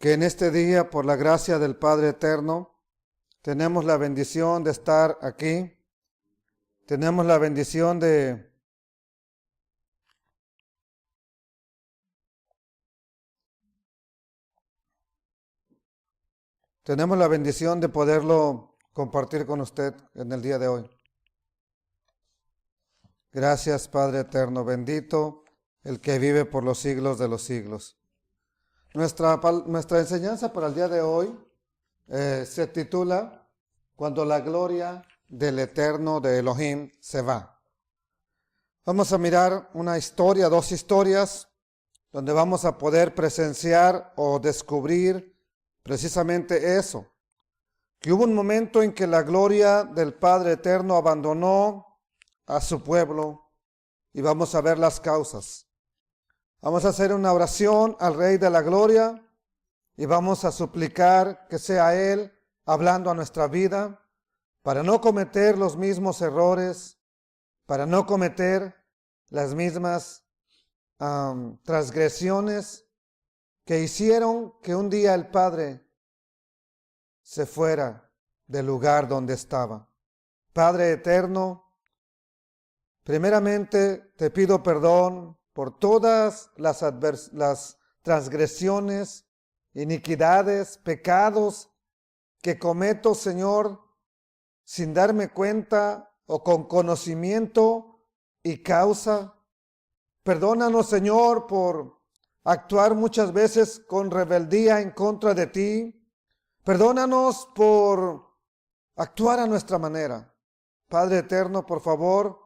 que en este día, por la gracia del Padre Eterno, tenemos la bendición de estar aquí. Tenemos la bendición de poderlo compartir con usted en el día de hoy. Gracias, Padre Eterno, bendito el que vive por los siglos de los siglos. Nuestra enseñanza para el día de hoy se titula Cuando la gloria del Eterno de Elohim se va. Vamos a mirar una historia, dos historias, donde vamos a poder presenciar o descubrir precisamente eso. Que hubo un momento en que la gloria del Padre Eterno abandonó a su pueblo y vamos a ver las causas. Vamos a hacer una oración al Rey de la Gloria y vamos a suplicar que sea Él hablando a nuestra vida para no cometer los mismos errores, para no cometer las mismas transgresiones que hicieron que un día el Padre se fuera del lugar donde estaba. Padre eterno, primeramente te pido perdón por todas las transgresiones, iniquidades, pecados que cometo, Señor, sin darme cuenta o con conocimiento y causa. Perdónanos, Señor, por actuar muchas veces con rebeldía en contra de ti. Perdónanos por actuar a nuestra manera. Padre eterno, por favor,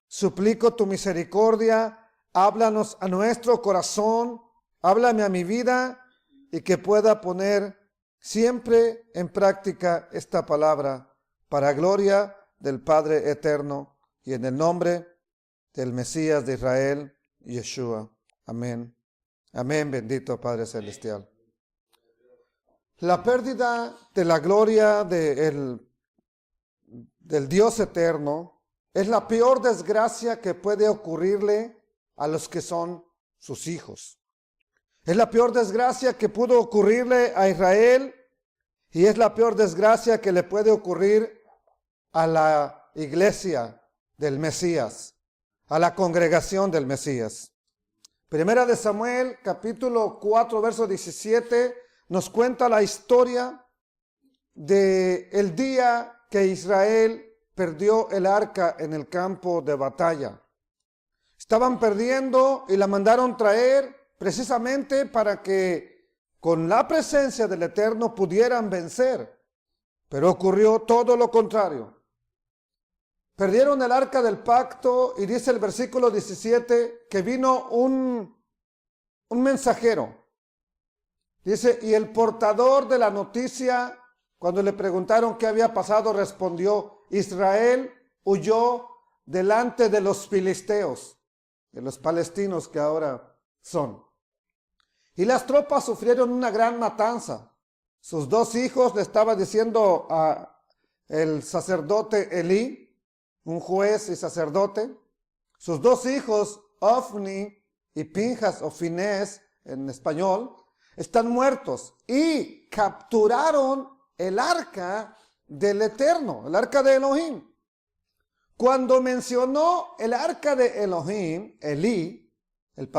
suplico tu misericordia. Háblanos a nuestro corazón, háblame a mi vida y que pueda poner siempre en práctica esta palabra para gloria del Padre eterno y en el nombre del Mesías de Israel, Yeshua. Amén. Amén, bendito Padre Celestial. La pérdida de la gloria del Dios eterno es la peor desgracia que puede ocurrirle a los que son sus hijos. Es la peor desgracia que pudo ocurrirle a Israel y es la peor desgracia que le puede ocurrir a la iglesia del Mesías, a la congregación del Mesías. Primera de Samuel, capítulo 4, verso 17, nos cuenta la historia de el día que Israel perdió el arca en el campo de batalla. Estaban perdiendo y la mandaron traer precisamente para que con la presencia del Eterno pudieran vencer. Pero ocurrió todo lo contrario. Perdieron el arca del pacto y dice el versículo 17 que vino un mensajero. Dice, y el portador de la noticia, cuando le preguntaron qué había pasado, respondió, Israel huyó delante de los filisteos, de los palestinos que ahora son. Y las tropas sufrieron una gran matanza. Sus dos hijos, le estaba diciendo a el sacerdote Elí, un juez y sacerdote, sus dos hijos, Ofni y Pinjas o Finés en español, están muertos y capturaron el arca del Eterno, el arca de Elohim. Cuando mencionó el arca de Elohim, Elí, el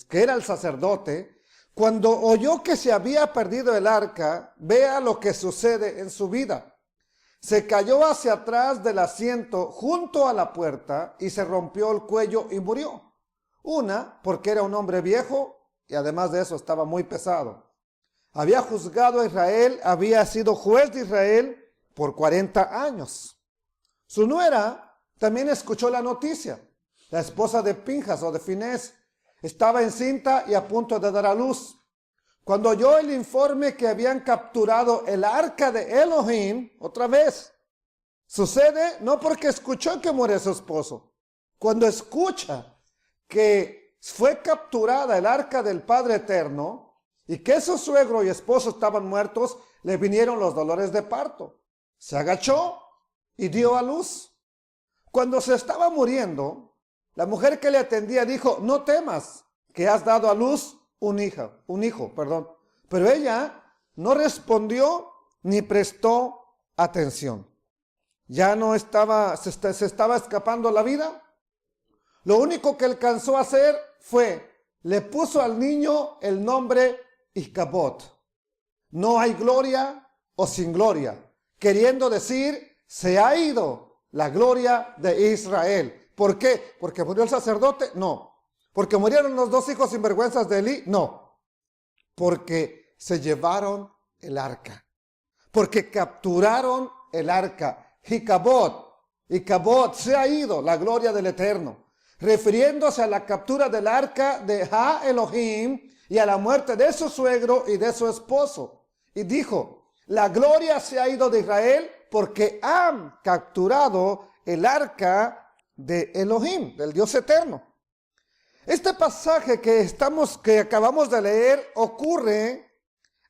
que era el sacerdote, cuando oyó que se había perdido el arca, vea lo que sucede en su vida. Se cayó hacia atrás del asiento junto a la puerta y se rompió el cuello y murió. Una, porque era un hombre viejo y además de eso estaba muy pesado. Había juzgado a Israel, había sido juez de Israel por 40 años. Su nuera también escuchó la noticia. La esposa de Pinjas o de Finés estaba encinta y a punto de dar a luz. Cuando oyó el informe que habían capturado el arca de Elohim, otra vez, sucede no porque escuchó que muere su esposo. Cuando escucha que fue capturada el arca del Padre Eterno y que su suegro y esposo estaban muertos, le vinieron los dolores de parto. Se agachó y dio a luz. Cuando se estaba muriendo, la mujer que le atendía dijo, no temas, que has dado a luz un hijo, Pero ella no respondió ni prestó atención. Ya no estaba, se estaba escapando la vida. Lo único que alcanzó a hacer fue, le puso al niño el nombre Icabod. No hay gloria o sin gloria. Queriendo decir, se ha ido la gloria de Israel. ¿Por qué? ¿Porque murió el sacerdote? No. ¿Porque murieron los dos hijos sinvergüenzas de Elí? No. Porque se llevaron el arca. Porque capturaron el arca. Icabod, se ha ido la gloria del Eterno. Refiriéndose a la captura del arca de Ha Elohim y a la muerte de su suegro y de su esposo. Y dijo, la gloria se ha ido de Israel porque han capturado el arca de Elohim, del Dios eterno. Este pasaje que acabamos de leer ocurre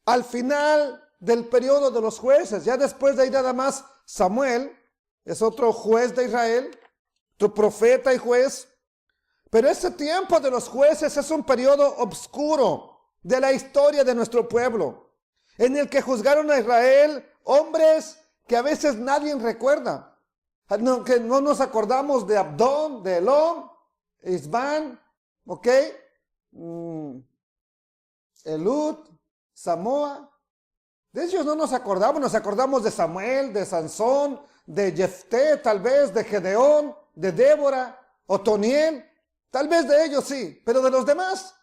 al final del periodo de los jueces. Ya después de ahí nada más Samuel es otro juez de Israel, otro profeta y juez. Pero ese tiempo de los jueces es un periodo oscuro de la historia de nuestro pueblo, en el que juzgaron a Israel hombres que a veces nadie recuerda. Que no nos acordamos de Abdón, de Elón, Isbán, ¿ok? Elud, Samoa. De ellos no nos acordamos de Samuel, de Sansón, de Jefté, tal vez, de Gedeón, de Débora, Otoniel. Tal vez de ellos sí, pero de los demás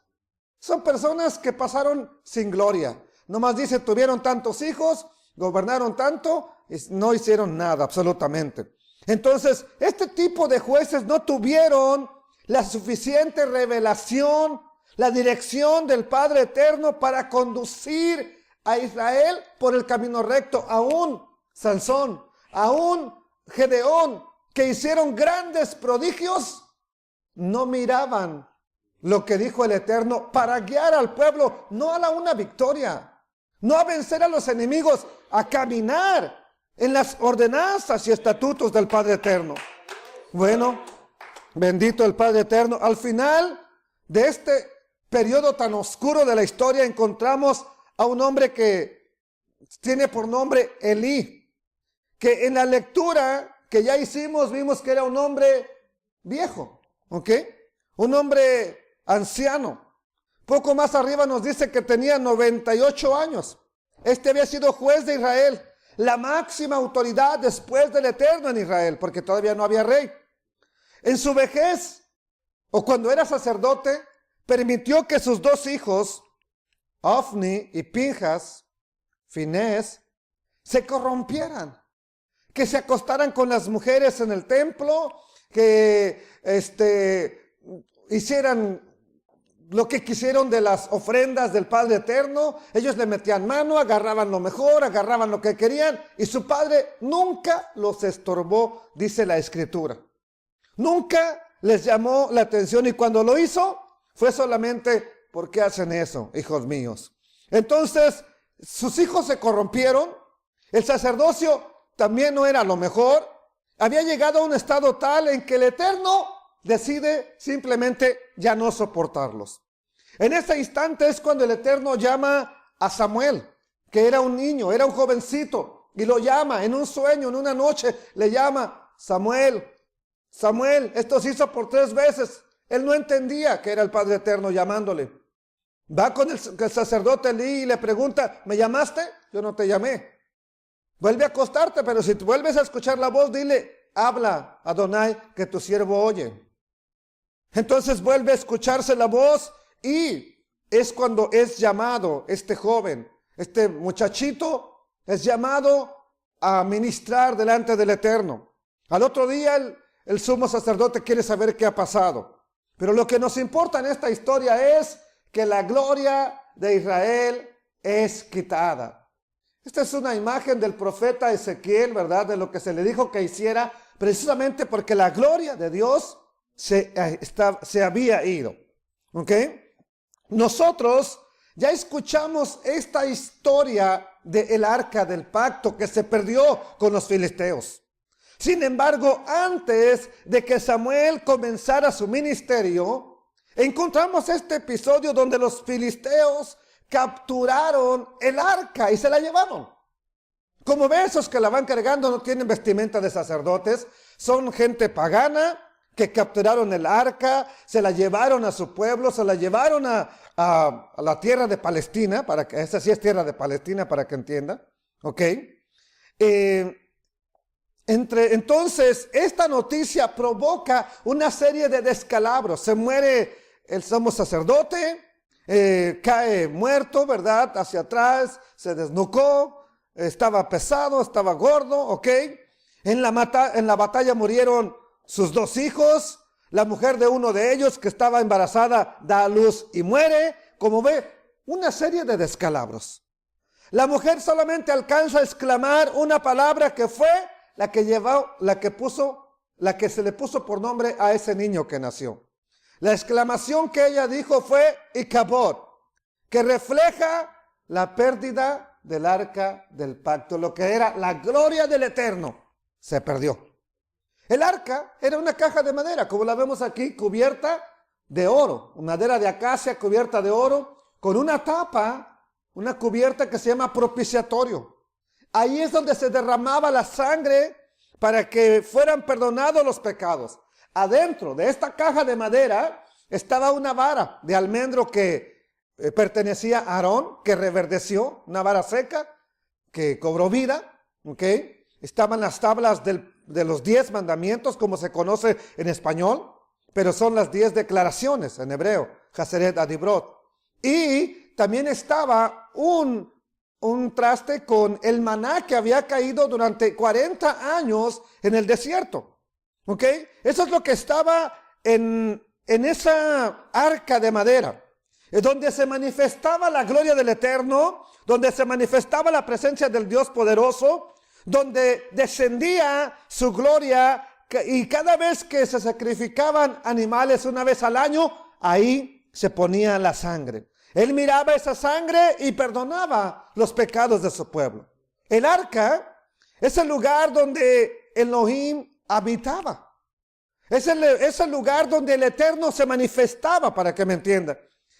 son personas que pasaron sin gloria. Nomás dice, tuvieron tantos hijos, gobernaron tanto, y no hicieron nada absolutamente. Entonces, este tipo de jueces no tuvieron la suficiente revelación, la dirección del Padre Eterno para conducir a Israel por el camino recto. Aún Sansón, aún Gedeón, que hicieron grandes prodigios, no miraban lo que dijo el Eterno para guiar al pueblo, no a una victoria, no a vencer a los enemigos, a caminar en las ordenanzas y estatutos del Padre Eterno. Bueno, bendito el Padre Eterno. Al final de este periodo tan oscuro de la historia encontramos a un hombre que tiene por nombre Elí, que en la lectura que ya hicimos vimos que era un hombre viejo, ¿ok? Un hombre anciano. Poco más arriba nos dice que tenía 98 años. Este había sido juez de Israel, la máxima autoridad después del Eterno en Israel, porque todavía no había rey. En su vejez, o cuando era sacerdote, permitió que sus dos hijos, Ofni y Pinjas, Finés, se corrompieran, que se acostaran con las mujeres en el templo, que hicieran lo que quisieron de las ofrendas del Padre Eterno. Ellos le metían mano, agarraban lo mejor, agarraban lo que querían, y su padre nunca los estorbó, dice la Escritura. Nunca les llamó la atención, y cuando lo hizo, fue solamente, ¿por qué hacen eso, hijos míos? Entonces, sus hijos se corrompieron, el sacerdocio también no era lo mejor, había llegado a un estado tal en que el Eterno decide simplemente ya no soportarlos. En ese instante es cuando el Eterno llama a Samuel, que era un niño, era un jovencito, y lo llama en un sueño, en una noche, le llama, Samuel, Samuel. Esto se hizo por 3 veces. Él no entendía que era el Padre Eterno llamándole. Va con el sacerdote Elí y le pregunta, ¿me llamaste? Yo no te llamé. Vuelve a acostarte, pero si vuelves a escuchar la voz, dile, habla, Adonai, que tu siervo oye. Entonces vuelve a escucharse la voz, y es cuando es llamado este joven, este muchachito, es llamado a ministrar delante del Eterno. Al otro día el sumo sacerdote quiere saber qué ha pasado. Pero lo que nos importa en esta historia es que la gloria de Israel es quitada. Esta es una imagen del profeta Ezequiel, ¿verdad? De lo que se le dijo que hiciera, precisamente porque la gloria de Dios se había ido. ¿Ok? Nosotros ya escuchamos esta historia del arca del pacto que se perdió con los filisteos. Sin embargo, antes de que Samuel comenzara su ministerio, encontramos este episodio donde los filisteos capturaron el arca y se la llevaron. Como ves, esos que la van cargando no tienen vestimenta de sacerdotes, son gente pagana que capturaron el arca, se la llevaron a su pueblo, se la llevaron a la tierra de Palestina, para que esa sí es tierra de Palestina, para que entienda, ¿ok? Entonces, esta noticia provoca una serie de descalabros. Se muere el sumo sacerdote, cae muerto, ¿verdad? Hacia atrás, se desnucó, estaba pesado, estaba gordo, ¿ok? En la batalla murieron sus 2 hijos, la mujer de uno de ellos que estaba embarazada da a luz y muere. Como ve, una serie de descalabros. La mujer solamente alcanza a exclamar una palabra que fue la que se le puso por nombre a ese niño que nació. La exclamación que ella dijo fue Icabod, que refleja la pérdida del arca del pacto, lo que era la gloria del Eterno, se perdió. El arca era una caja de madera, como la vemos aquí, cubierta de oro, madera de acacia cubierta de oro, con una tapa, una cubierta que se llama propiciatorio. Ahí es donde se derramaba la sangre para que fueran perdonados los pecados. Adentro de esta caja de madera estaba una vara de almendro que pertenecía a Aarón, que reverdeció, una vara seca que cobró vida, ¿ok? Estaban las tablas de los 10 mandamientos, como se conoce en español, pero son las 10 declaraciones en hebreo, Haseret Adibrot. Y también estaba un traste con el maná que había caído durante 40 años en el desierto. ¿Ok? Eso es lo que estaba en esa arca de madera, donde se manifestaba la gloria del Eterno, donde se manifestaba la presencia del Dios poderoso, donde descendía su gloria, y cada vez que se sacrificaban animales una vez al año, ahí se ponía la sangre. Él miraba esa sangre y perdonaba los pecados de su pueblo. El arca es el lugar donde Elohim habitaba. Es el lugar donde el Eterno se manifestaba, para que me entienda.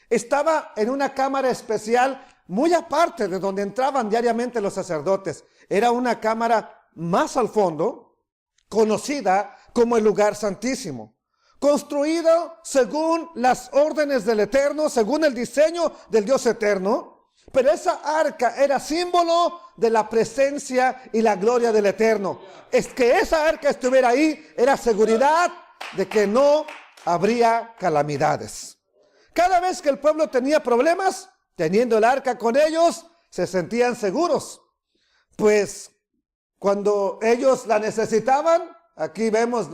Estaba en una cámara especial muy aparte de donde entraban diariamente los sacerdotes. Era una cámara más al fondo, conocida como el lugar santísimo, construido según las órdenes del Eterno, según el diseño del Dios eterno. Pero esa arca era símbolo de la presencia y la gloria del Eterno. Es que esa arca estuviera ahí era seguridad de que no habría calamidades. Cada vez que el pueblo tenía problemas, teniendo el arca con ellos, se sentían seguros. Pues cuando ellos la necesitaban, aquí vemos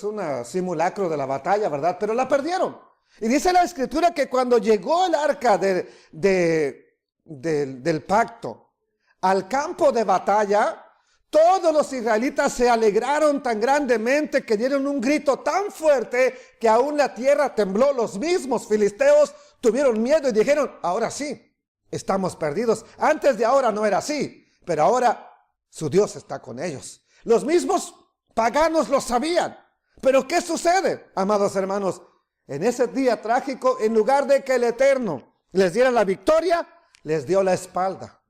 una simulacro de la batalla, ¿verdad? Pero la perdieron. Y dice la escritura que cuando llegó el arca del pacto al campo de batalla, todos los israelitas se alegraron tan grandemente que dieron un grito tan fuerte que aún la tierra tembló. Los mismos filisteos tuvieron miedo y dijeron, ahora sí, estamos perdidos. Antes de ahora no era así, pero ahora su Dios está con ellos. Los mismos paganos lo sabían. Pero ¿qué sucede, amados hermanos? En ese día trágico, en lugar de que el Eterno les diera la victoria, les dio la espalda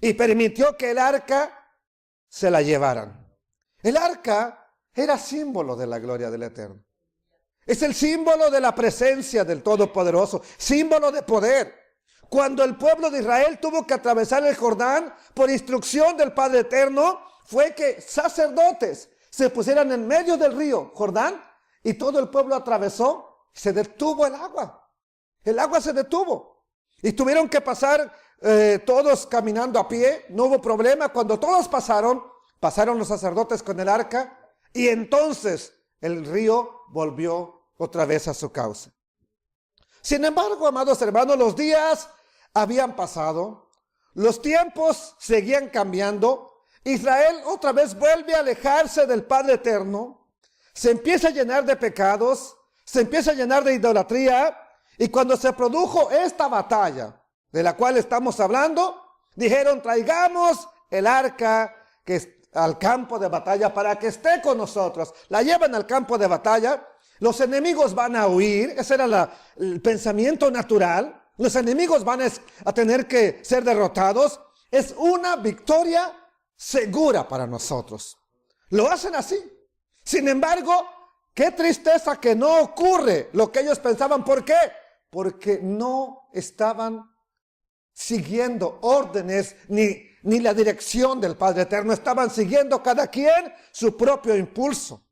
y permitió que el arca se la llevaran. El arca era símbolo de la gloria del Eterno. Es el símbolo de la presencia del Todopoderoso, símbolo de poder. Cuando el pueblo de Israel tuvo que atravesar el Jordán por instrucción del Padre Eterno, fue que sacerdotes se pusieran en medio del río Jordán y todo el pueblo atravesó. Se detuvo el agua. El agua se detuvo. Y tuvieron que pasar todos caminando a pie. No hubo problema. Cuando todos pasaron los sacerdotes con el arca. Y entonces el río volvió otra vez a su cauce. Sin embargo, amados hermanos, los días habían pasado. Los tiempos seguían cambiando. Israel otra vez vuelve a alejarse del Padre Eterno. Se empieza a llenar de pecados. Se empieza a llenar de idolatría, y cuando se produjo esta batalla de la cual estamos hablando, dijeron, traigamos el arca al campo de batalla para que esté con nosotros. La llevan al campo de batalla, Los enemigos van a huir. Ese era el pensamiento natural. Los enemigos van a tener que ser derrotados. Es una victoria segura para nosotros. Lo hacen así. Sin embargo, qué tristeza que no ocurre lo que ellos pensaban. ¿Por qué? Porque no estaban siguiendo órdenes ni la dirección del Padre Eterno. Estaban siguiendo cada quien su propio impulso.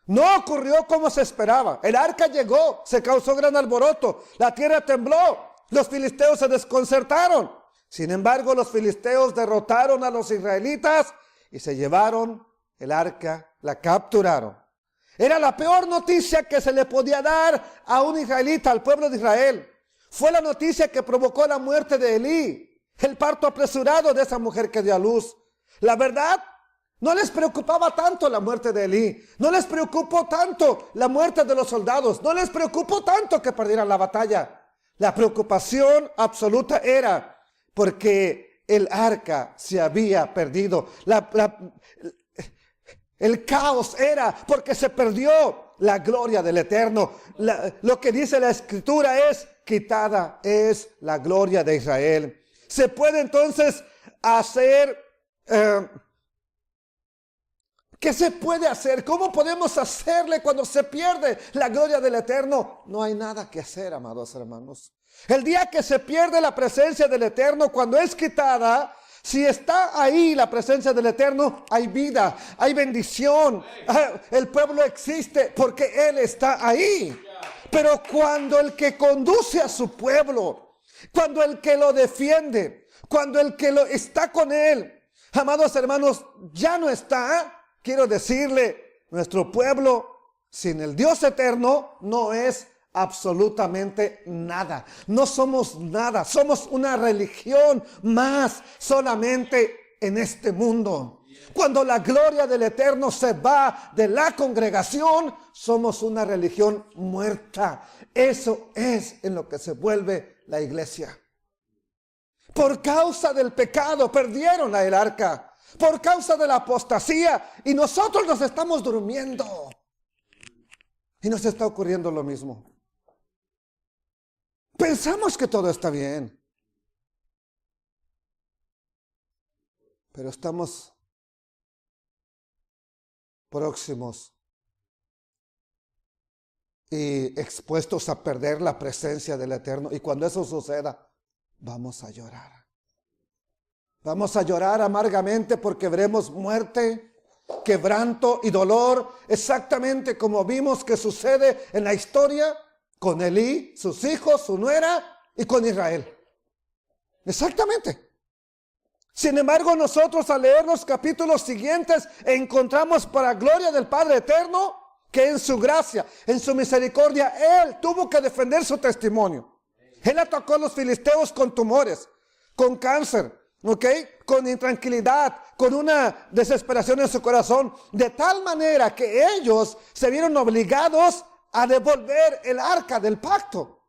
No ocurrió como se esperaba. El arca llegó, se causó gran alboroto, la tierra tembló, los filisteos se desconcertaron. Sin embargo, los filisteos derrotaron a los israelitas y se llevaron el arca, la capturaron. Era la peor noticia que se le podía dar a un israelita, al pueblo de Israel. Fue la noticia que provocó la muerte de Elí, el parto apresurado de esa mujer que dio a luz. La verdad, no les preocupaba tanto la muerte de Elí, no les preocupó tanto la muerte de los soldados, no les preocupó tanto que perdieran la batalla. La preocupación absoluta era porque el arca se había perdido. El caos era porque se perdió la gloria del Eterno. Lo que dice la Escritura es: quitada es la gloria de Israel. Se puede entonces hacer... ¿qué se puede hacer? ¿Cómo podemos hacerle cuando se pierde la gloria del Eterno? No hay nada que hacer, amados hermanos. El día que se pierde la presencia del Eterno, cuando es quitada, si está ahí la presencia del Eterno, hay vida, hay bendición. El pueblo existe porque Él está ahí. Pero cuando el que conduce a su pueblo, cuando el que lo defiende, cuando el que está con Él, amados hermanos, ya no está, quiero decirle, nuestro pueblo sin el Dios eterno no es absolutamente nada. No somos nada. Somos una religión más solamente en este mundo. Cuando la gloria del Eterno se va de la congregación, somos una religión muerta. Eso es en lo que se vuelve la iglesia. Por causa del pecado perdieron el arca. Por causa de la apostasía, y nosotros nos estamos durmiendo y nos está ocurriendo lo mismo. Pensamos que todo está bien, pero estamos próximos y expuestos a perder la presencia del Eterno, y cuando eso suceda, vamos a llorar. Vamos a llorar amargamente porque veremos muerte, quebranto y dolor, exactamente como vimos que sucede en la historia con Elí, sus hijos, su nuera y con Israel. Exactamente. Sin embargo, nosotros al leer los capítulos siguientes encontramos, para gloria del Padre Eterno, que en su gracia, en su misericordia, Él tuvo que defender su testimonio. Él atacó a los filisteos con tumores, con cáncer, con intranquilidad, con una desesperación en su corazón, de tal manera que ellos se vieron obligados a devolver el arca del pacto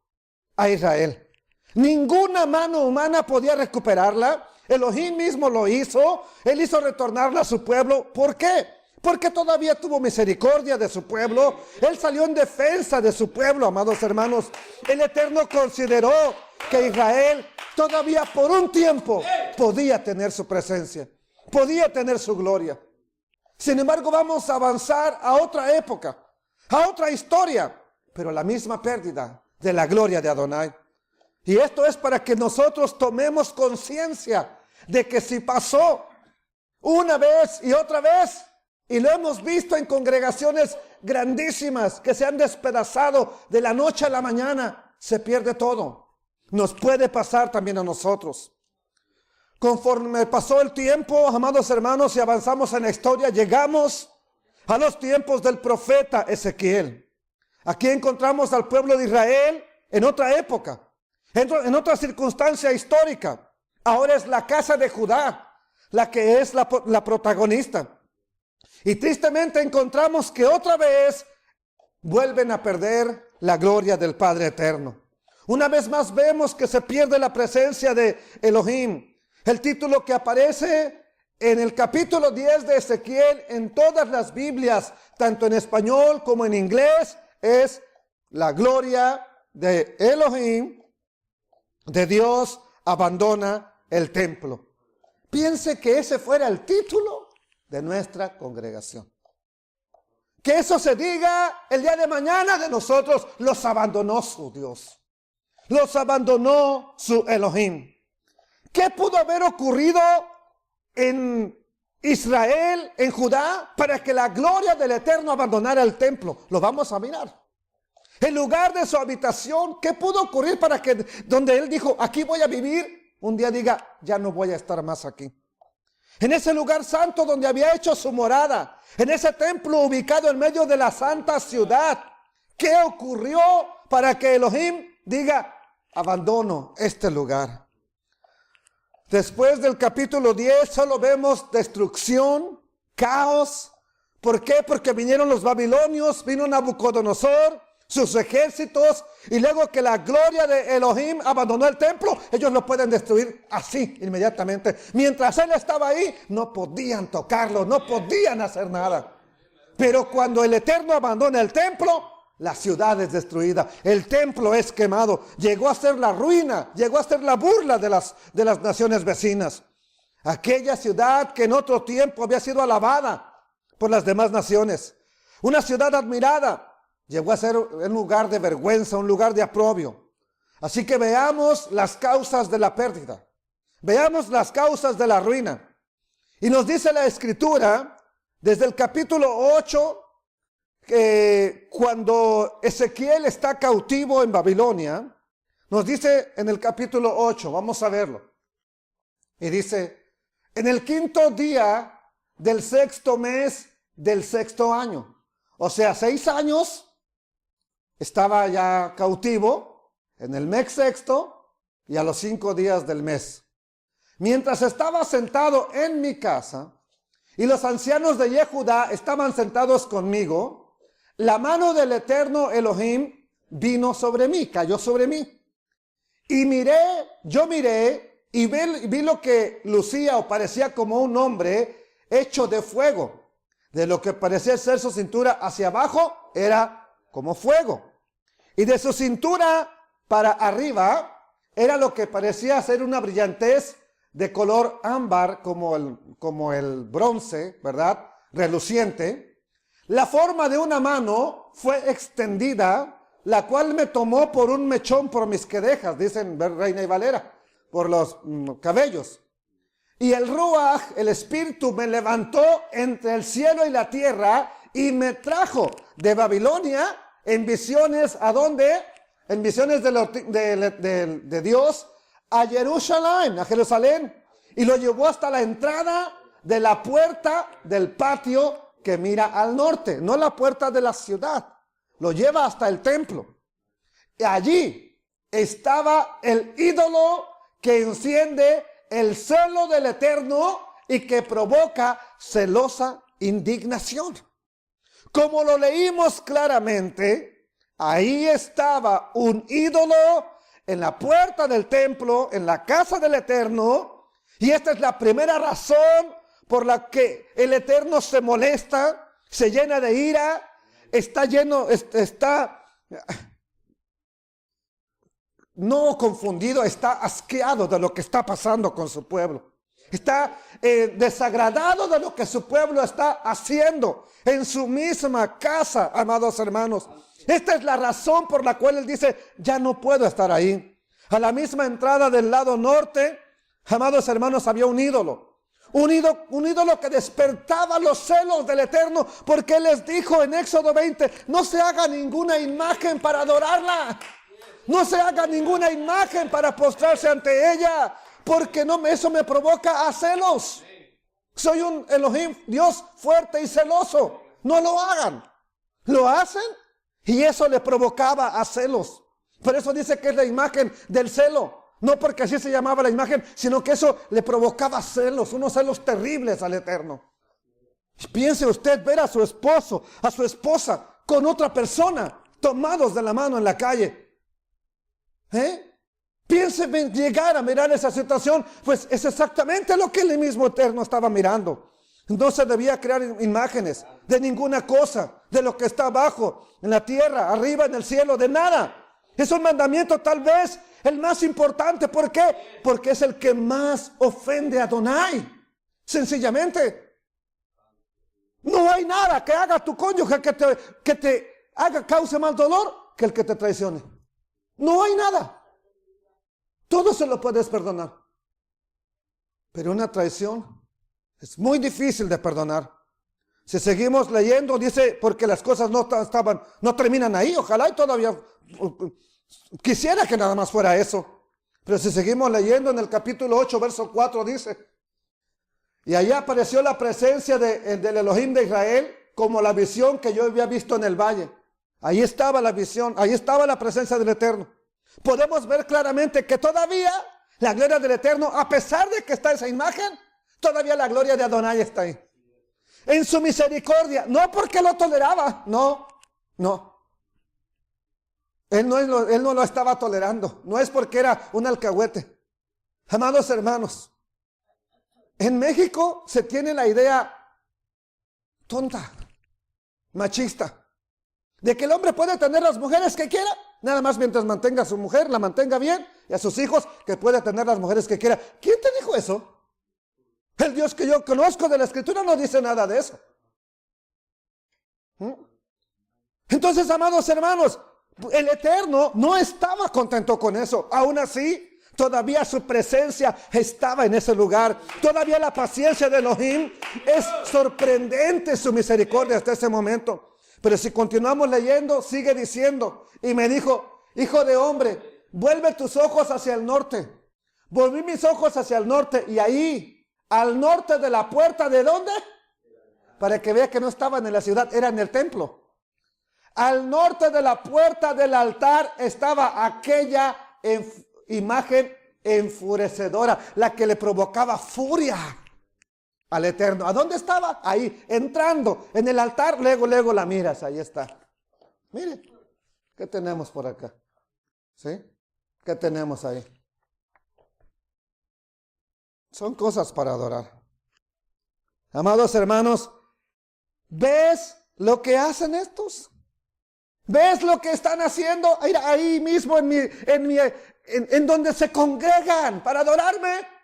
a Israel. Ninguna mano humana podía recuperarla. Elohim mismo lo hizo. Él hizo retornarla a su pueblo. ¿Por qué? Porque todavía tuvo misericordia de su pueblo. Él salió en defensa de su pueblo, amados hermanos. El Eterno consideró que Israel todavía por un tiempo podía tener su presencia, podía tener su gloria. Sin embargo, vamos a avanzar a otra época, a otra historia, pero la misma pérdida de la gloria de Adonai. Y esto es para que nosotros tomemos conciencia de que si pasó una vez y otra vez, y lo hemos visto en congregaciones grandísimas que se han despedazado de la noche a la mañana, se pierde todo. Nos puede pasar también a nosotros. Conforme pasó el tiempo, amados hermanos, y avanzamos en la historia, llegamos a los tiempos del profeta Ezequiel. Aquí encontramos al pueblo de Israel en otra época, en otra circunstancia histórica. Ahora es la casa de Judá la que es la protagonista. Y tristemente encontramos que otra vez vuelven a perder la gloria del Padre Eterno. Una vez más vemos que se pierde la presencia de Elohim. El título que aparece en el capítulo 10 de Ezequiel en todas las Biblias, tanto en español como en inglés, es la gloria de Elohim, de Dios, abandona el templo. Piense que ese fuera el título de nuestra congregación. Que eso se diga el día de mañana de nosotros, los abandonó su Dios. Los abandonó su Elohim. ¿Qué pudo haber ocurrido en Israel, en Judá, para que la gloria del Eterno abandonara el templo? Lo vamos a mirar. El lugar de su habitación, ¿qué pudo ocurrir para que donde él dijo, aquí voy a vivir, un día diga, ya no voy a estar más aquí? En ese lugar santo donde había hecho su morada, en ese templo ubicado en medio de la santa ciudad, ¿qué ocurrió para que Elohim diga, abandono este lugar? Después del capítulo 10 solo vemos destrucción, caos. ¿Por qué? Porque vinieron los babilonios, vino Nabucodonosor, sus ejércitos, y luego que la gloria de Elohim abandonó el templo, ellos lo pueden destruir así, inmediatamente. Mientras él estaba ahí, no podían tocarlo, no podían hacer nada. Pero cuando el Eterno abandona el templo, la ciudad es destruida, el templo es quemado, llegó a ser la ruina, llegó a ser la burla de las naciones vecinas. Aquella ciudad que en otro tiempo había sido alabada por las demás naciones, una ciudad admirada, llegó a ser un lugar de vergüenza, un lugar de aprobio. Así que veamos las causas de la pérdida, veamos las causas de la ruina. Y nos dice la Escritura, desde el capítulo 8, que cuando Ezequiel está cautivo en Babilonia, nos dice en el capítulo 8, vamos a verlo. Y dice, en el 5º día del 6º mes del 6º año. O sea, 6 años estaba ya cautivo en el mes 6º y a los 5 días del mes. Mientras estaba sentado en mi casa y los ancianos de Yehudá estaban sentados conmigo, la mano del Eterno Elohim vino sobre mí, cayó sobre mí. Y yo miré y vi lo que lucía o parecía como un hombre hecho de fuego. De lo que parecía ser su cintura hacia abajo era como fuego. Y de su cintura para arriba era lo que parecía ser una brillantez de color ámbar como el bronce, ¿verdad? Reluciente. La forma de una mano fue extendida, la cual me tomó por un mechón por mis quedejas, dicen Reina y Valera, por los cabellos. Y el Ruach, el Espíritu, me levantó entre el cielo y la tierra y me trajo de Babilonia en visiones, ¿a dónde? En visiones de Dios a Jerusalén, a Jerusalén. Y lo llevó hasta la entrada de la puerta del patio que mira al norte, no la puerta de la ciudad. Lo lleva hasta el templo. Y allí estaba el ídolo que enciende el celo del Eterno y que provoca celosa indignación. Como lo leímos claramente, ahí estaba un ídolo en la puerta del templo, en la casa del Eterno, y esta es la primera razón por la que el Eterno se molesta, se llena de ira, está no confundido, está asqueado de lo que está pasando con su pueblo. Está desagradado de lo que su pueblo está haciendo en su misma casa, amados hermanos. Esta es la razón por la cual él dice, ya no puedo estar ahí. A la misma entrada del lado norte, amados hermanos, había un ídolo. Un ídolo que despertaba los celos del Eterno, porque él les dijo en Éxodo 20, no se haga ninguna imagen para adorarla. No se haga ninguna imagen para postrarse ante ella, porque eso me provoca a celos. Soy un Elohim, Dios fuerte y celoso. No lo hagan. Lo hacen y eso le provocaba a celos. Por eso dice que es la imagen del celo. No porque así se llamaba la imagen, sino que eso le provocaba celos, unos celos terribles al Eterno. Piense usted ver a su esposo, a su esposa con otra persona, tomados de la mano en la calle. Piense llegar a mirar esa situación, pues es exactamente lo que el mismo Eterno estaba mirando. No se debía crear imágenes de ninguna cosa, de lo que está abajo, en la tierra, arriba, en el cielo, de nada. Es un mandamiento tal vez el más importante. ¿Por qué? Porque es el que más ofende a Adonai. Sencillamente. No hay nada que haga tu cónyuge que te haga, cause más dolor que el que te traicione. No hay nada. Todo se lo puedes perdonar. Pero una traición es muy difícil de perdonar. Si seguimos leyendo, dice, porque las cosas no terminan ahí. Ojalá y todavía quisiera que nada más fuera eso. Pero si seguimos leyendo en el capítulo 8, verso 4, dice, y allá apareció la presencia del Elohim de Israel, como la visión que yo había visto en el valle. Ahí estaba la visión, ahí estaba la presencia del Eterno. Podemos ver claramente que todavía la gloria del Eterno, a pesar de que está esa imagen, todavía la gloria de Adonai está ahí. En su misericordia, no porque lo toleraba, no. Él no lo estaba tolerando, no es porque era un alcahuete. Amados hermanos, en México se tiene la idea tonta, machista, de que el hombre puede tener las mujeres que quiera, nada más mientras mantenga a su mujer, la mantenga bien, y a sus hijos, que puede tener las mujeres que quiera. ¿Quién te dijo eso? El Dios que yo conozco de la Escritura no dice nada de eso. Entonces, amados hermanos, el Eterno no estaba contento con eso. Aún así, todavía su presencia estaba en ese lugar. Todavía la paciencia de Elohim, es sorprendente su misericordia hasta ese momento. Pero si continuamos leyendo, sigue diciendo, y me dijo, hijo de hombre, vuelve tus ojos hacia el norte. Volví mis ojos hacia el norte, y ahí, al norte de la puerta, ¿de dónde? Para que vea que no estaban en la ciudad, era en el templo. Al norte de la puerta del altar estaba aquella imagen enfurecedora, la que le provocaba furia al Eterno. ¿A dónde estaba? Ahí, entrando en el altar, luego la miras, ahí está. Mire, ¿qué tenemos por acá? ¿Sí? ¿Qué tenemos ahí? Son cosas para adorar. Amados hermanos, ¿ves lo que hacen estos? ¿Ves lo que están haciendo? Ahí mismo en donde se congregan para adorarme.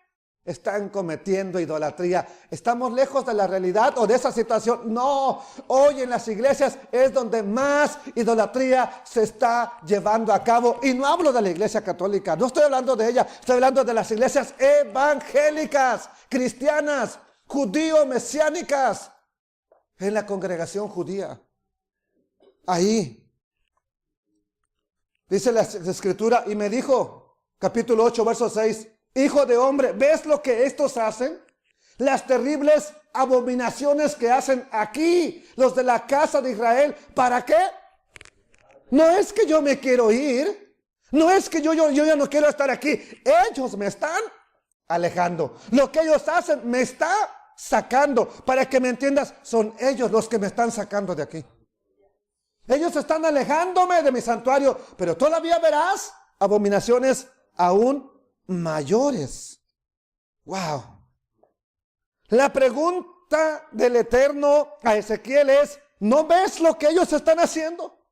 Están cometiendo idolatría. ¿Estamos lejos de la realidad o de esa situación? No, hoy en las iglesias es donde más idolatría se está llevando a cabo. Y no hablo de la iglesia católica, no estoy hablando de ella, estoy hablando de las iglesias evangélicas, cristianas, judío-mesiánicas, en la congregación judía. Ahí. Dice la Escritura, y me dijo, capítulo 8, verso 6, hijo de hombre, ¿ves lo que estos hacen? Las terribles abominaciones que hacen aquí, los de la casa de Israel. ¿Para qué? No es que yo me quiero ir, no es que yo ya no quiero estar aquí. Ellos me están alejando. Lo que ellos hacen me está sacando. Para que me entiendas, son ellos los que me están sacando de aquí. Ellos están alejándome de mi santuario, pero todavía verás abominaciones aún mayores. Wow. La pregunta del Eterno a Ezequiel es, ¿no ves lo que ellos están haciendo?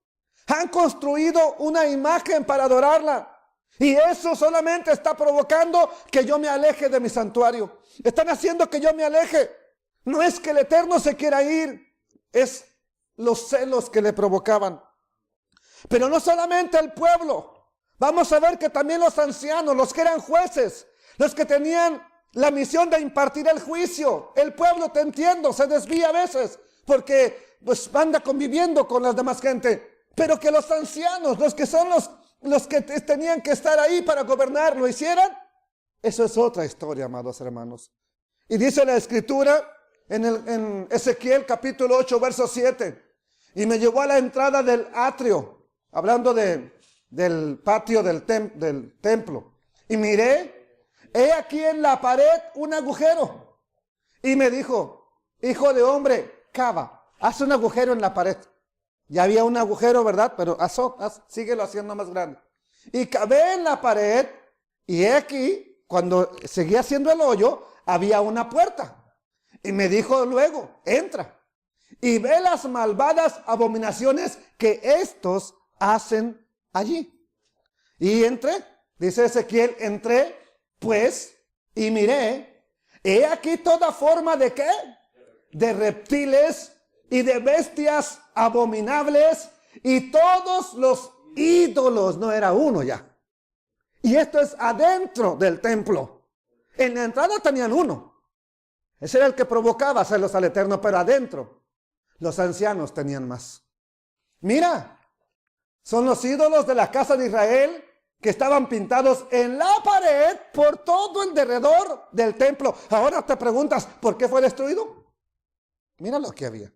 Han construido una imagen para adorarla. Y eso solamente está provocando que yo me aleje de mi santuario. Están haciendo que yo me aleje. No es que el Eterno se quiera ir, es los celos que le provocaban. Pero no solamente el pueblo. Vamos a ver que también los ancianos, los que eran jueces, los que tenían la misión de impartir el juicio. El pueblo, te entiendo, se desvía a veces porque pues anda conviviendo con las demás gente. Pero que los ancianos, los que son los que tenían que estar ahí para gobernar, lo hicieran. Eso es otra historia, amados hermanos. Y dice la Escritura en Ezequiel capítulo 8, verso 7. Y me llevó a la entrada del atrio, hablando del patio del templo. Y miré, he aquí en la pared un agujero. Y me dijo, hijo de hombre, cava, haz un agujero en la pared. Ya había un agujero, ¿verdad? Pero síguelo haciendo más grande. Y cavé en la pared, y he aquí, cuando seguía haciendo el hoyo, había una puerta. Y me dijo luego, entra y ve las malvadas abominaciones que estos hacen allí. Y entré, dice Ezequiel, entré pues y miré, he aquí toda forma de ¿qué? De reptiles y de bestias abominables y todos los ídolos, no era uno ya. Y esto es adentro del templo. En la entrada tenían uno. Ese era el que provocaba hacerlos al Eterno, pero adentro los ancianos tenían más. Mira, son los ídolos de la casa de Israel que estaban pintados en la pared por todo el derredor del templo. Ahora te preguntas, ¿por qué fue destruido? Mira lo que había.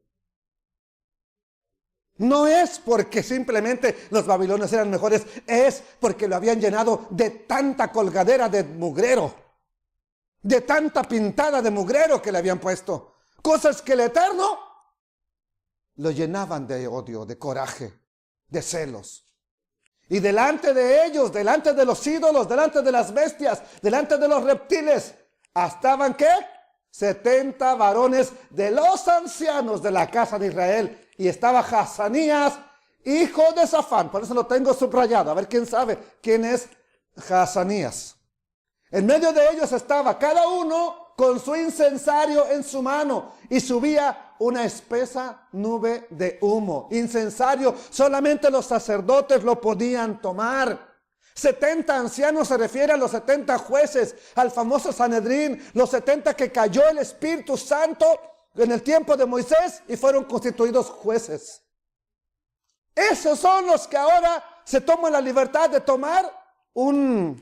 No es porque simplemente los babilonios eran mejores, es porque lo habían llenado de tanta colgadera de mugrero, de tanta pintada de mugrero que le habían puesto. Cosas que el Eterno lo llenaban de odio, de coraje, de celos. Y delante de ellos, delante de los ídolos, delante de las bestias, delante de los reptiles, estaban ¿qué? 70 varones de los ancianos de la casa de Israel. Y estaba Hazanías, hijo de Safán. Por eso lo tengo subrayado. A ver quién sabe quién es Hazanías. En medio de ellos estaba cada uno con su incensario en su mano. Y subía una espesa nube de humo. Incensario, solamente los sacerdotes lo podían tomar. 70 ancianos se refiere a los 70 jueces, al famoso Sanedrín, los 70 que cayó el Espíritu Santo en el tiempo de Moisés y fueron constituidos jueces. Esos son los que ahora se toman la libertad de tomar un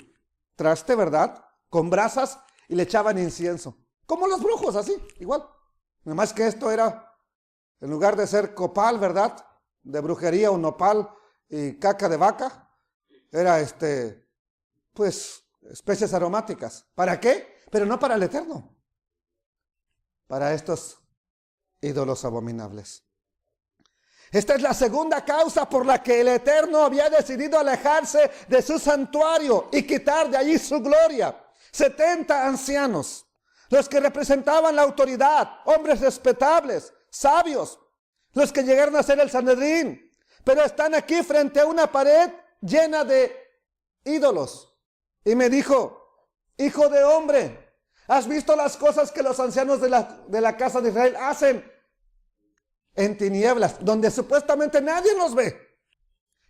traste, ¿verdad? Con brasas y le echaban incienso. Como los brujos, así, igual. Nada más que esto era, en lugar de ser copal, ¿verdad? De brujería o nopal y caca de vaca, era pues, especies aromáticas. ¿Para qué? Pero no para el Eterno. Para estos ídolos abominables. Esta es la segunda causa por la que el Eterno había decidido alejarse de su santuario y quitar de allí su gloria. 70 ancianos, los que representaban la autoridad, hombres respetables, sabios, los que llegaron a ser el Sanedrín, pero están aquí frente a una pared llena de ídolos. Y me dijo, hijo de hombre, ¿has visto las cosas que los ancianos de la casa de Israel hacen? En tinieblas, donde supuestamente nadie los ve.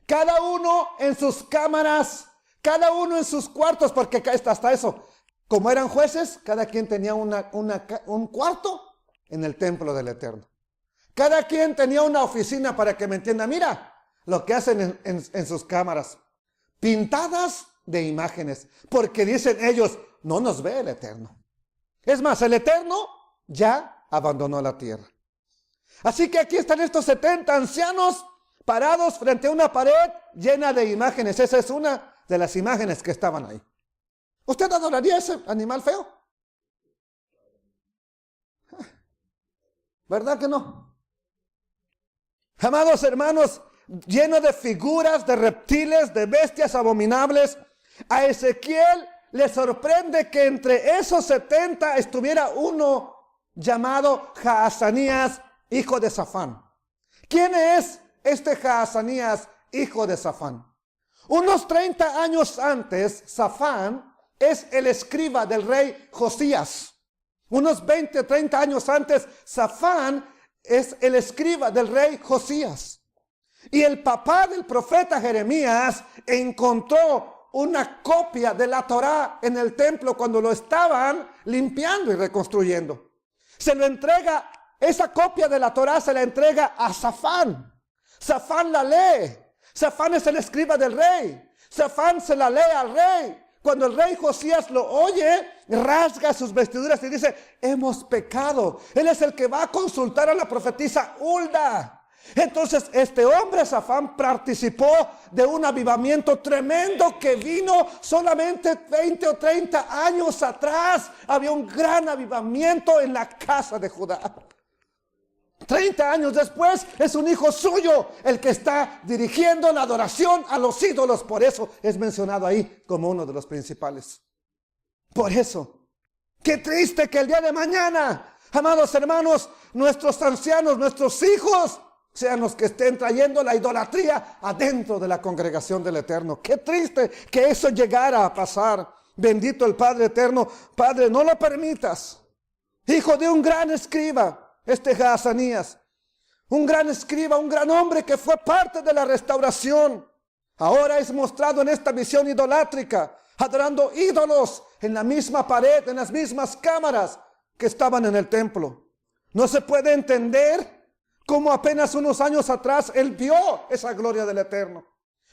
Cada uno en sus cámaras, cada uno en sus cuartos, porque hasta eso, como eran jueces, cada quien tenía un cuarto en el templo del Eterno. Cada quien tenía una oficina, para que me entienda. Mira lo que hacen en sus cámaras, pintadas de imágenes, porque dicen ellos, no nos ve el Eterno. Es más, el Eterno ya abandonó la tierra. Así que aquí están estos 70 ancianos parados frente a una pared llena de imágenes. Esa es una de las imágenes que estaban ahí. ¿Usted adoraría ese animal feo? ¿Verdad que no? Amados hermanos, lleno de figuras, de reptiles, de bestias abominables, a Ezequiel le sorprende que entre esos 70 estuviera uno llamado Hazanías, hijo de Safán. ¿Quién es este Hazanías, hijo de Safán? Unos 30 años antes, Safán es el escriba del rey Josías. Unos 20, 30 años antes, Safán es el escriba del rey Josías. Y el papá del profeta Jeremías encontró una copia de la Torá en el templo cuando lo estaban limpiando y reconstruyendo. Se lo entrega. Esa copia de la Torá se la entrega a Safán. Safán la lee. Safán es el escriba del rey. Safán se la lee al rey. Cuando el rey Josías lo oye, rasga sus vestiduras y dice, hemos pecado. Él es el que va a consultar a la profetisa Hulda. Entonces este hombre Safán participó de un avivamiento tremendo que vino solamente 20 o 30 años atrás. Había un gran avivamiento en la casa de Judá. 30 años después es un hijo suyo el que está dirigiendo la adoración a los ídolos. Por eso es mencionado ahí como uno de los principales. Por eso, qué triste que el día de mañana Amados hermanos, nuestros ancianos, nuestros hijos, sean los que estén trayendo la idolatría adentro de la congregación del Eterno. Qué triste que eso llegara a pasar. Bendito el Padre Eterno. Padre, no lo permitas. Hijo de un gran escriba, Jaazanías, un gran escriba, un gran hombre que fue parte de la restauración, ahora es mostrado en esta visión idolátrica, adorando ídolos en la misma pared, en las mismas cámaras que estaban en el templo. No se puede entender cómo apenas unos años atrás él vio esa gloria del Eterno.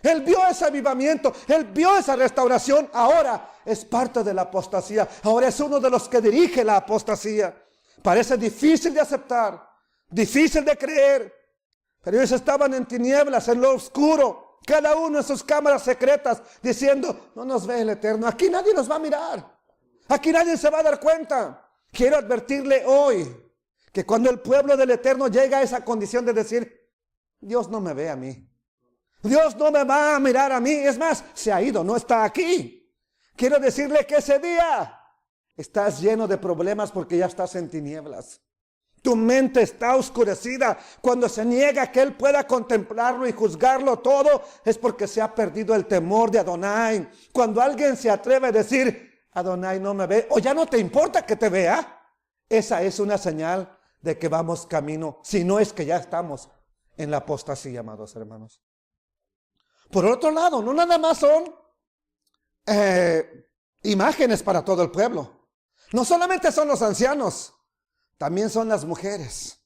Él vio ese avivamiento, él vio esa restauración. Ahora es parte de la apostasía. Ahora es uno de los que dirige la apostasía. Parece difícil de aceptar, difícil de creer. Pero ellos estaban en tinieblas, en lo oscuro, cada uno en sus cámaras secretas, diciendo, no nos ve el Eterno. Aquí nadie nos va a mirar. Aquí nadie se va a dar cuenta. Quiero advertirle hoy que cuando el pueblo del Eterno llega a esa condición de decir, Dios no me ve a mí. Dios no me va a mirar a mí. Es más, se ha ido, no está aquí. Quiero decirle que ese día estás lleno de problemas porque ya estás en tinieblas. Tu mente está oscurecida. Cuando se niega que Él pueda contemplarlo y juzgarlo todo, es porque se ha perdido el temor de Adonai. Cuando alguien se atreve a decir, Adonai no me ve, o ya no te importa que te vea, esa es una señal de que vamos camino, si no es que ya estamos en la apostasía, amados hermanos. Por otro lado, no nada más son imágenes para todo el pueblo. No solamente son los ancianos, también son las mujeres.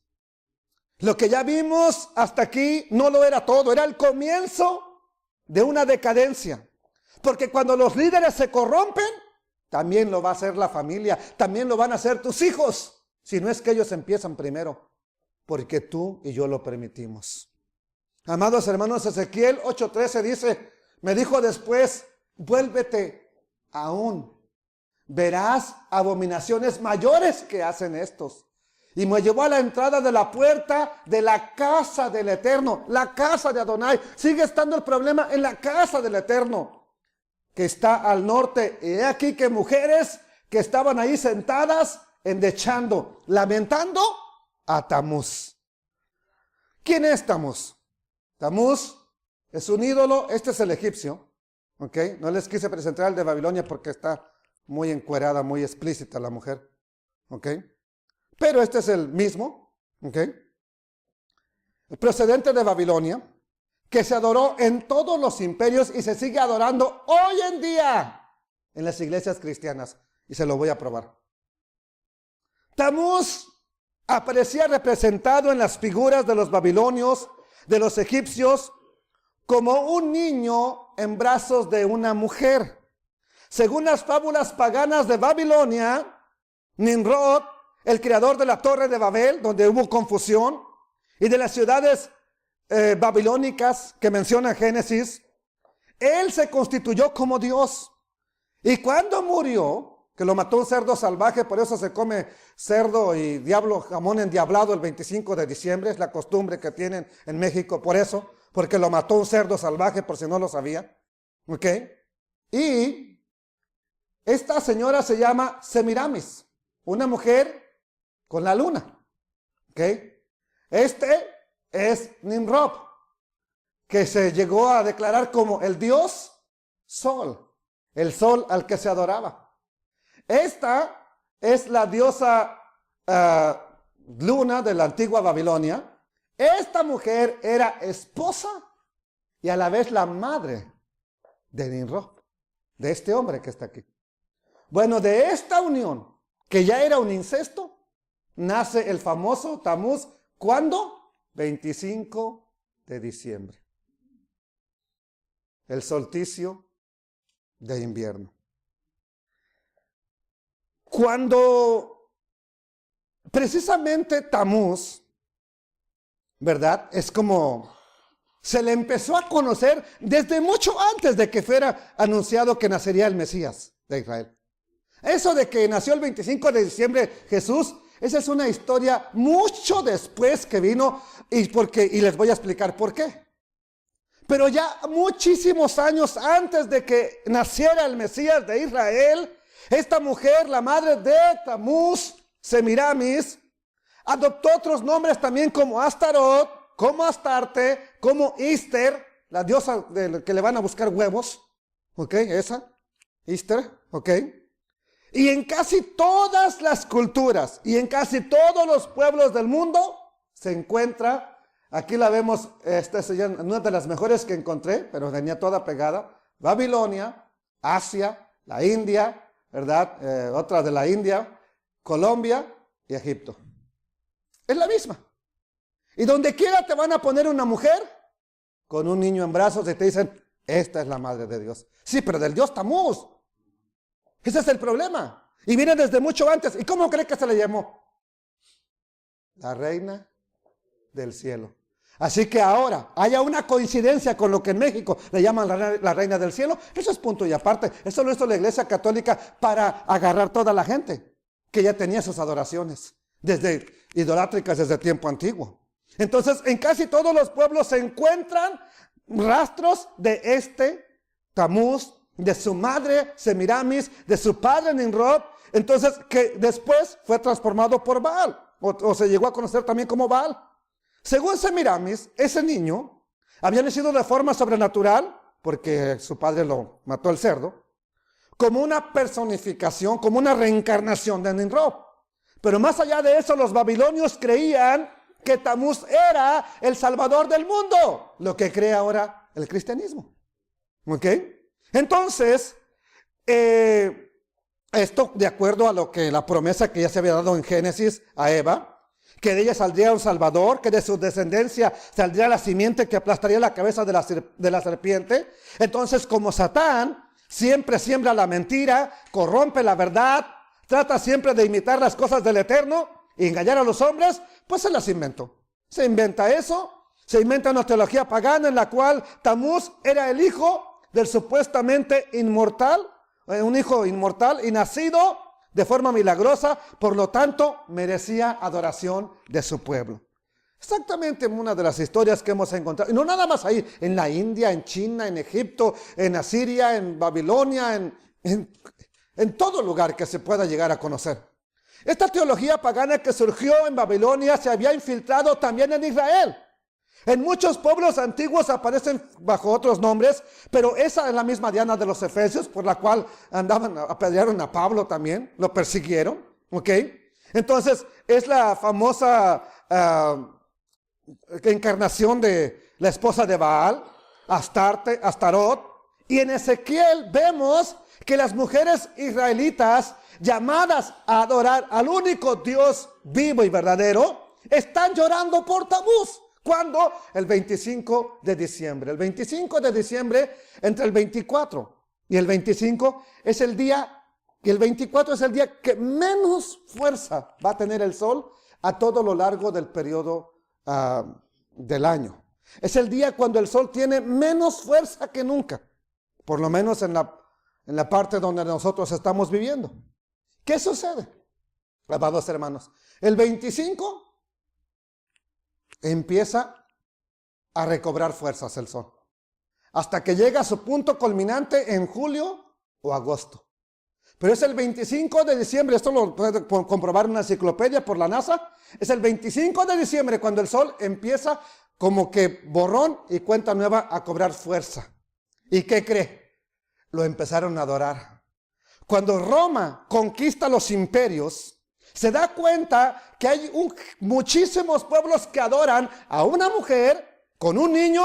Lo que ya vimos hasta aquí no lo era todo, era el comienzo de una decadencia. Porque cuando los líderes se corrompen, también lo va a hacer la familia, también lo van a hacer tus hijos, si no es que ellos empiezan primero, porque tú y yo lo permitimos. Amados hermanos, Ezequiel 8:13 dice, me dijo después, vuélvete aún, verás abominaciones mayores que hacen estos. Y me llevó a la entrada de la puerta de la casa del Eterno, la casa de Adonai. Sigue estando el problema en la casa del Eterno, que está al norte. Y he aquí que mujeres que estaban ahí sentadas, endechando, lamentando a Tamuz. ¿Quién es Tamuz? Tamuz es un ídolo, este es el egipcio, ¿ok? No les quise presentar al de Babilonia porque está muy encuerada, muy explícita la mujer, ¿ok? Pero este es el mismo, ¿ok? El procedente de Babilonia, que se adoró en todos los imperios y se sigue adorando hoy en día en las iglesias cristianas, y se lo voy a probar. Tamuz aparecía representado en las figuras de los babilonios, de los egipcios, como un niño en brazos de una mujer. Según las fábulas paganas de Babilonia, Nimrod, el creador de la torre de Babel, donde hubo confusión, y de las ciudades babilónicas que menciona Génesis, él se constituyó como Dios. Y cuando murió, que lo mató un cerdo salvaje, por eso se come cerdo y jamón endiablado el 25 de diciembre, es la costumbre que tienen en México, por eso, porque lo mató un cerdo salvaje, por si no lo sabía, ¿ok? Y esta señora se llama Semiramis, una mujer con la luna, ¿ok? Este es Nimrod, que se llegó a declarar como el dios sol, el sol al que se adoraba. Esta es la diosa Luna de la antigua Babilonia. Esta mujer era esposa y a la vez la madre de Nimrod, de este hombre que está aquí. Bueno, de esta unión, que ya era un incesto, nace el famoso Tamuz. ¿Cuándo? 25 de diciembre. El solsticio de invierno. Cuando precisamente Tamuz, ¿verdad? Es como se le empezó a conocer desde mucho antes de que fuera anunciado que nacería el Mesías de Israel. Eso de que nació el 25 de diciembre Jesús, esa es una historia mucho después que vino y les voy a explicar por qué. Pero ya muchísimos años antes de que naciera el Mesías de Israel, esta mujer, la madre de Tamuz, Semiramis, Adoptó otros nombres también como Astarot, como Astarte, como Ister, la diosa que le van a buscar huevos. ¿Ok? Esa. Ister. ¿Ok? Y en casi todas las culturas y en casi todos los pueblos del mundo se encuentra, aquí la vemos, esta es una de las mejores que encontré, pero venía toda pegada, Babilonia, Asia, la India, ¿verdad? Otra de la India, Colombia y Egipto. Es la misma. Y donde quiera te van a poner una mujer con un niño en brazos y te dicen, esta es la madre de Dios. Sí, pero del Dios Tamuz. Ese es el problema. Y viene desde mucho antes. ¿Y cómo cree que se le llamó? La reina del cielo. Así que ahora haya una coincidencia con lo que en México le llaman la reina del cielo. Eso es punto y aparte. Eso lo hizo la Iglesia Católica para agarrar toda la gente que ya tenía sus adoraciones desde idolátricas desde tiempo antiguo. Entonces, en casi todos los pueblos se encuentran rastros de este Tamuz, de su madre Semiramis, de su padre Nimrod, entonces que después fue transformado por Baal, o se llegó a conocer también como Baal. Según Semiramis, ese niño había nacido de forma sobrenatural, porque su padre lo mató el cerdo, como una personificación, como una reencarnación de Nimrod. Pero más allá de eso, los babilonios creían que Tamuz era el salvador del mundo, lo que cree ahora el cristianismo. ¿Ok? Entonces, esto de acuerdo a lo que la promesa que ya se había dado en Génesis a Eva, que de ella saldría un salvador, que de su descendencia saldría la simiente que aplastaría la cabeza de la serpiente. Entonces, como Satán siempre siembra la mentira, corrompe la verdad, trata siempre de imitar las cosas del Eterno y engañar a los hombres, pues se las inventó. Se inventa eso, se inventa una teología pagana en la cual Tamuz era el hijo del supuestamente inmortal, un hijo inmortal y nacido de forma milagrosa, por lo tanto merecía adoración de su pueblo. Exactamente una de las historias que hemos encontrado, y no nada más ahí, en la India, en China, en Egipto, en Asiria, en Babilonia, en todo lugar que se pueda llegar a conocer. Esta teología pagana que surgió en Babilonia se había infiltrado también en Israel. En muchos pueblos antiguos aparecen bajo otros nombres, pero esa es la misma Diana de los Efesios, por la cual apedrearon a Pablo también, lo persiguieron, ¿ok? Entonces, es la famosa encarnación de la esposa de Baal, Astarte, Astarot, y en Ezequiel vemos que las mujeres israelitas llamadas a adorar al único Dios vivo y verdadero, están llorando por Tamuz. ¿Cuándo? El 25 de diciembre. El 25 de diciembre, entre el 24 y el 25, es el día, y el 24 es el día que menos fuerza va a tener el sol a todo lo largo del periodo del año. Es el día cuando el sol tiene menos fuerza que nunca, por lo menos en la parte donde nosotros estamos viviendo. ¿Qué sucede? Amados hermanos, el 25 empieza a recobrar fuerzas el sol, hasta que llega a su punto culminante en julio o agosto. Pero es el 25 de diciembre, esto lo puede comprobar en una enciclopedia por la NASA, es el 25 de diciembre cuando el sol empieza como que borrón y cuenta nueva a cobrar fuerza. ¿Y qué cree? Lo empezaron a adorar. Cuando Roma conquista los imperios, se da cuenta que hay muchísimos pueblos que adoran a una mujer con un niño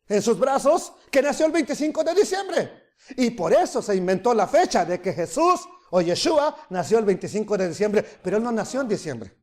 en sus brazos que nació el 25 de diciembre. Y por eso se inventó la fecha de que Jesús o Yeshua nació el 25 de diciembre, pero él no nació en diciembre.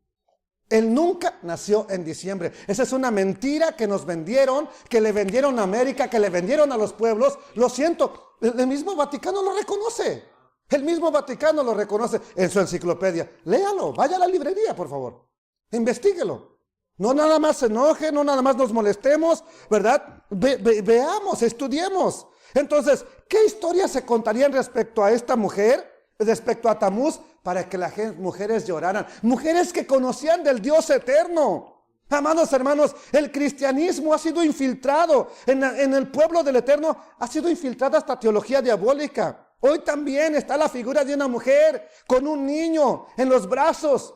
Él nunca nació en diciembre. Esa es una mentira que nos vendieron, que le vendieron a América, que le vendieron a los pueblos. Lo siento, el mismo Vaticano lo reconoce. El mismo Vaticano lo reconoce en su enciclopedia. Léalo, vaya a la librería, por favor. Investíguelo. No nada más se enoje, no nada más nos molestemos, ¿verdad? Veamos, estudiemos. Entonces, ¿qué historias se contarían respecto a esta mujer, respecto a Tamuz, para que las mujeres lloraran? Mujeres que conocían del Dios eterno. Amados hermanos, el cristianismo ha sido infiltrado en el pueblo del Eterno, ha sido infiltrada esta teología diabólica. Hoy también está la figura de una mujer con un niño en los brazos.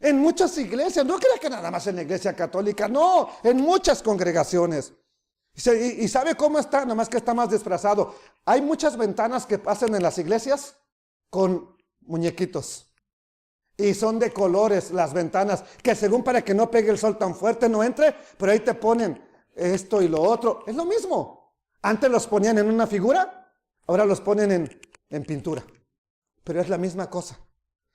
En muchas iglesias, no crea que nada más en la iglesia católica, no, en muchas congregaciones. ¿Y sabe cómo está? Nada más que está más disfrazado. Hay muchas ventanas que pasan en las iglesias con muñequitos. Y son de colores las ventanas, que según para que no pegue el sol tan fuerte no entre, pero ahí te ponen esto y lo otro. Es lo mismo. Antes los ponían en una figura, ahora los ponen en pintura. Pero es la misma cosa.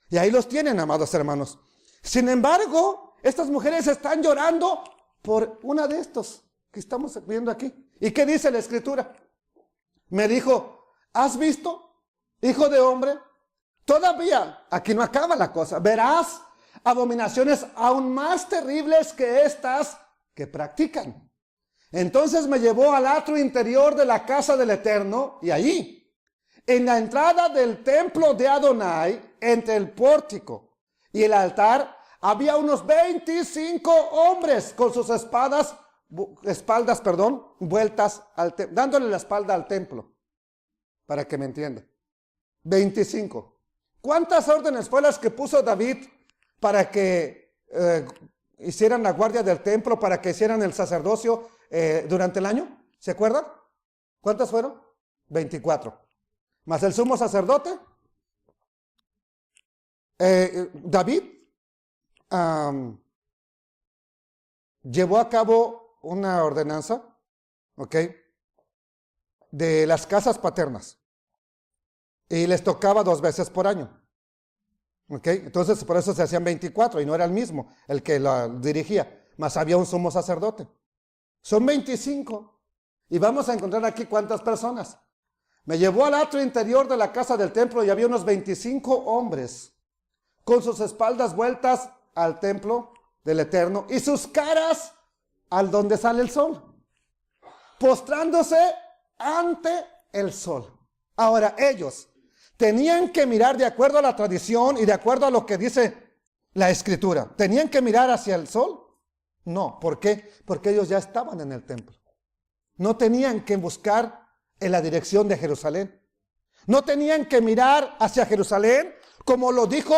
Y ahí los tienen, amados hermanos. Sin embargo, estas mujeres están llorando por una de estos que estamos viendo aquí. ¿Y qué dice la escritura? Me dijo, ¿has visto, hijo de hombre? Todavía, aquí no acaba la cosa, verás abominaciones aún más terribles que estas que practican. Entonces me llevó al atrio interior de la casa del Eterno, y allí, en la entrada del templo de Adonai, entre el pórtico y el altar, había unos 25 hombres con sus espaldas, vueltas al templo, dándole la espalda al templo, para que me entienda. 25. ¿Cuántas órdenes fue las que puso David para que hicieran la guardia del templo, para que hicieran el sacerdocio durante el año? ¿Se acuerdan? ¿Cuántas fueron? 24. Más el sumo sacerdote. David llevó a cabo una ordenanza, ¿ok?, de las casas paternas. Y les tocaba 2 veces por año. ¿Ok? Entonces, por eso se hacían 24 y no era el mismo el que la dirigía, más había un sumo sacerdote. Son 25. Y vamos a encontrar aquí cuántas personas. Me llevó al atrio interior de la casa del templo y había unos 25 hombres con sus espaldas vueltas al templo del Eterno y sus caras al donde sale el sol, postrándose ante el sol. Ahora ellos tenían que mirar de acuerdo a la tradición y de acuerdo a lo que dice la escritura. ¿Tenían que mirar hacia el sol? No. ¿Por qué? Porque ellos ya estaban en el templo. No tenían que buscar en la dirección de Jerusalén. No tenían que mirar hacia Jerusalén, como lo dijo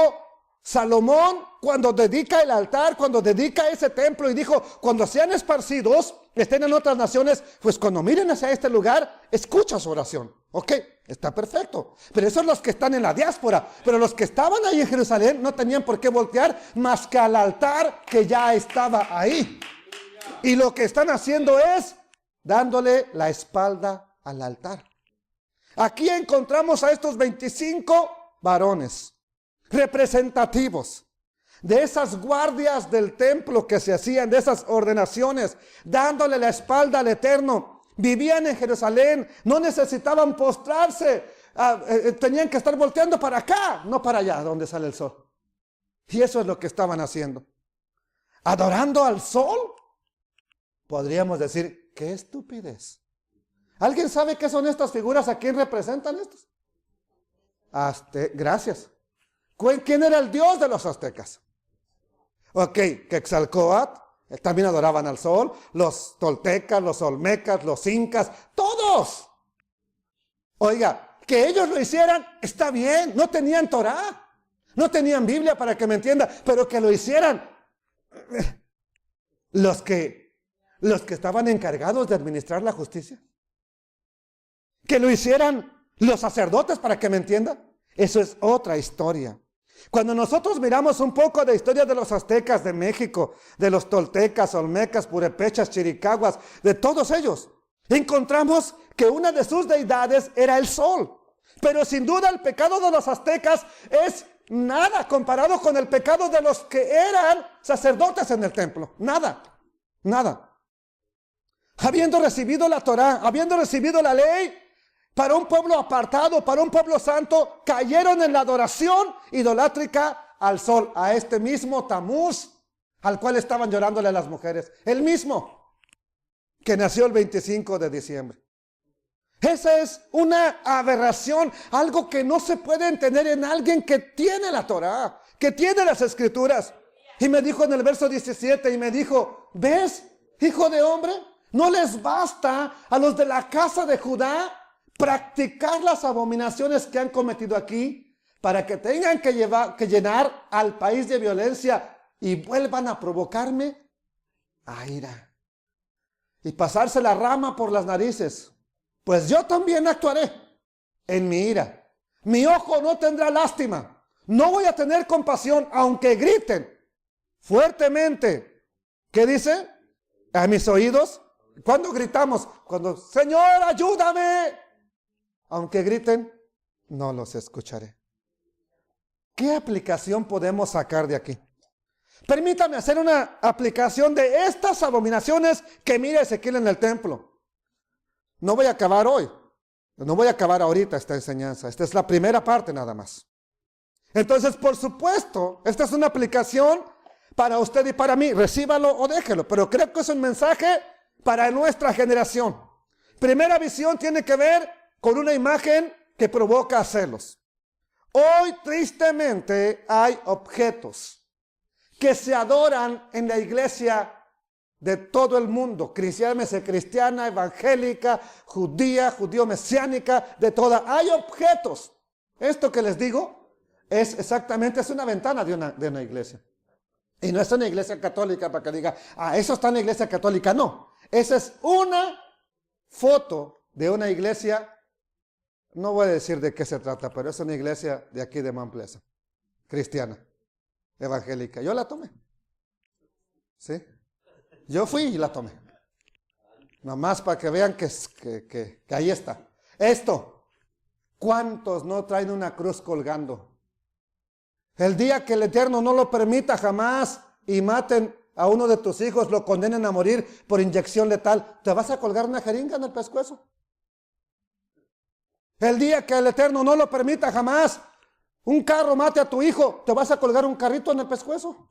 Salomón cuando dedica el altar, cuando dedica ese templo, y dijo, cuando sean esparcidos, estén en otras naciones, pues cuando miren hacia este lugar, escucha su oración. Ok, está perfecto. Pero esos son los que están en la diáspora. Pero los que estaban ahí en Jerusalén no tenían por qué voltear más que al altar que ya estaba ahí. Y lo que están haciendo es dándole la espalda al altar. Aquí encontramos a estos 25 varones representativos de esas guardias del templo que se hacían, de esas ordenaciones, dándole la espalda al Eterno. Vivían en Jerusalén, no necesitaban postrarse, tenían que estar volteando para acá, no para allá donde sale el sol. Y eso es lo que estaban haciendo. Adorando al sol. Podríamos decir, qué estupidez. ¿Alguien sabe qué son estas figuras? ¿A quién representan estos? Gracias. ¿Quién era el dios de los aztecas? Ok, Quetzalcóatl. También adoraban al sol. Los toltecas, los olmecas, los incas, todos. Oiga, que ellos lo hicieran está bien. No tenían Torá, no tenían Biblia, para que me entienda, pero que lo hicieran los que estaban encargados de administrar la justicia, que lo hicieran los sacerdotes, para que me entienda. Eso es otra historia. Cuando nosotros miramos un poco de historia de los aztecas de México, de los toltecas, olmecas, purépechas, chiricahuas, de todos ellos, encontramos que una de sus deidades era el sol. Pero sin duda el pecado de los aztecas es nada comparado con el pecado de los que eran sacerdotes en el templo. Nada, nada. Habiendo recibido la Torá, habiendo recibido la ley, para un pueblo apartado, para un pueblo santo, cayeron en la adoración idolátrica al sol, a este mismo Tamuz, al cual estaban llorándole a las mujeres, el mismo que nació el 25 de diciembre. Esa es una aberración, algo que no se puede entender en alguien que tiene la Torá, que tiene las escrituras. Y me dijo en el verso 17, y me dijo, ¿ves, hijo de hombre? ¿No les basta a los de la casa de Judá practicar las abominaciones que han cometido aquí, para que tengan que llenar al país de violencia y vuelvan a provocarme a ira y pasarse la rama por las narices, pues yo también actuaré en mi ira. Mi ojo no tendrá lástima, no voy a tener compasión, aunque griten fuertemente. ¿Qué dice? A mis oídos. ¿Cuándo gritamos? Cuando, Señor, ayúdame. Aunque griten, no los escucharé. ¿Qué aplicación podemos sacar de aquí? Permítame hacer una aplicación de estas abominaciones que mira Ezequiel en el templo. No voy a acabar hoy. No voy a acabar ahorita esta enseñanza. Esta es la primera parte nada más. Entonces, por supuesto, esta es una aplicación para usted y para mí. Recíbalo o déjelo. Pero creo que es un mensaje para nuestra generación. Primera visión tiene que ver con una imagen que provoca celos. Hoy, tristemente, hay objetos que se adoran en la iglesia de todo el mundo, cristiana, evangélica, judía, judío-mesiánica, de toda. Hay objetos. Esto que les digo es exactamente, es una ventana de una iglesia. Y no es una iglesia católica para que diga, eso está en la iglesia católica. No, esa es una foto de una iglesia, no voy a decir de qué se trata, pero es una iglesia de aquí de Mamplesa, cristiana, evangélica. Yo la tomé. ¿Sí? Yo fui y la tomé. Nomás para que vean que ahí está. Esto, ¿cuántos no traen una cruz colgando? El día que el Eterno no lo permita jamás y maten a uno de tus hijos, lo condenen a morir por inyección letal, ¿te vas a colgar una jeringa en el pescuezo? El día que el Eterno no lo permita jamás, un carro mate a tu hijo, ¿te vas a colgar un carrito en el pescuezo?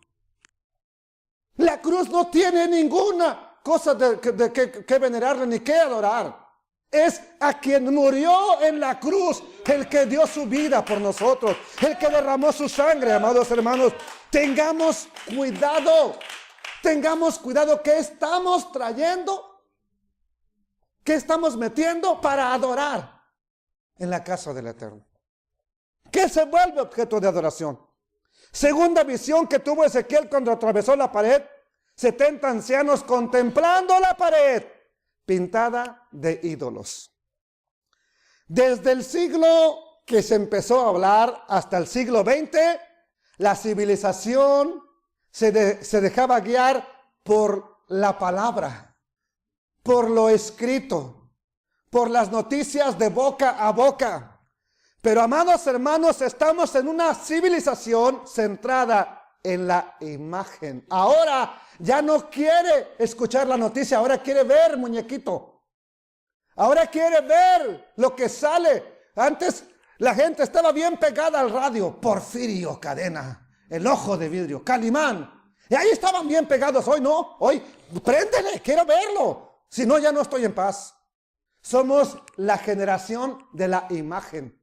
La cruz no tiene ninguna cosa que venerarle ni que adorar. Es a quien murió en la cruz, el que dio su vida por nosotros, el que derramó su sangre, amados hermanos. Tengamos cuidado que estamos trayendo, que estamos metiendo para adorar en la casa del Eterno. ¿Qué se vuelve objeto de adoración? Segunda visión que tuvo Ezequiel cuando atravesó la pared, 70 ancianos contemplando la pared pintada de ídolos. Desde el siglo que se empezó a hablar hasta el siglo XX, la civilización se dejaba guiar por la palabra, por lo escrito, por las noticias de boca a boca. Pero, amados hermanos, estamos en una civilización centrada en la imagen. Ahora ya no quiere escuchar la noticia, ahora quiere ver, muñequito. Ahora quiere ver lo que sale. Antes la gente estaba bien pegada al radio. Porfirio Cadena, El Ojo de Vidrio, Calimán. Y ahí estaban bien pegados. Hoy no, hoy préndele, quiero verlo. Si no, ya no estoy en paz. Somos la generación de la imagen.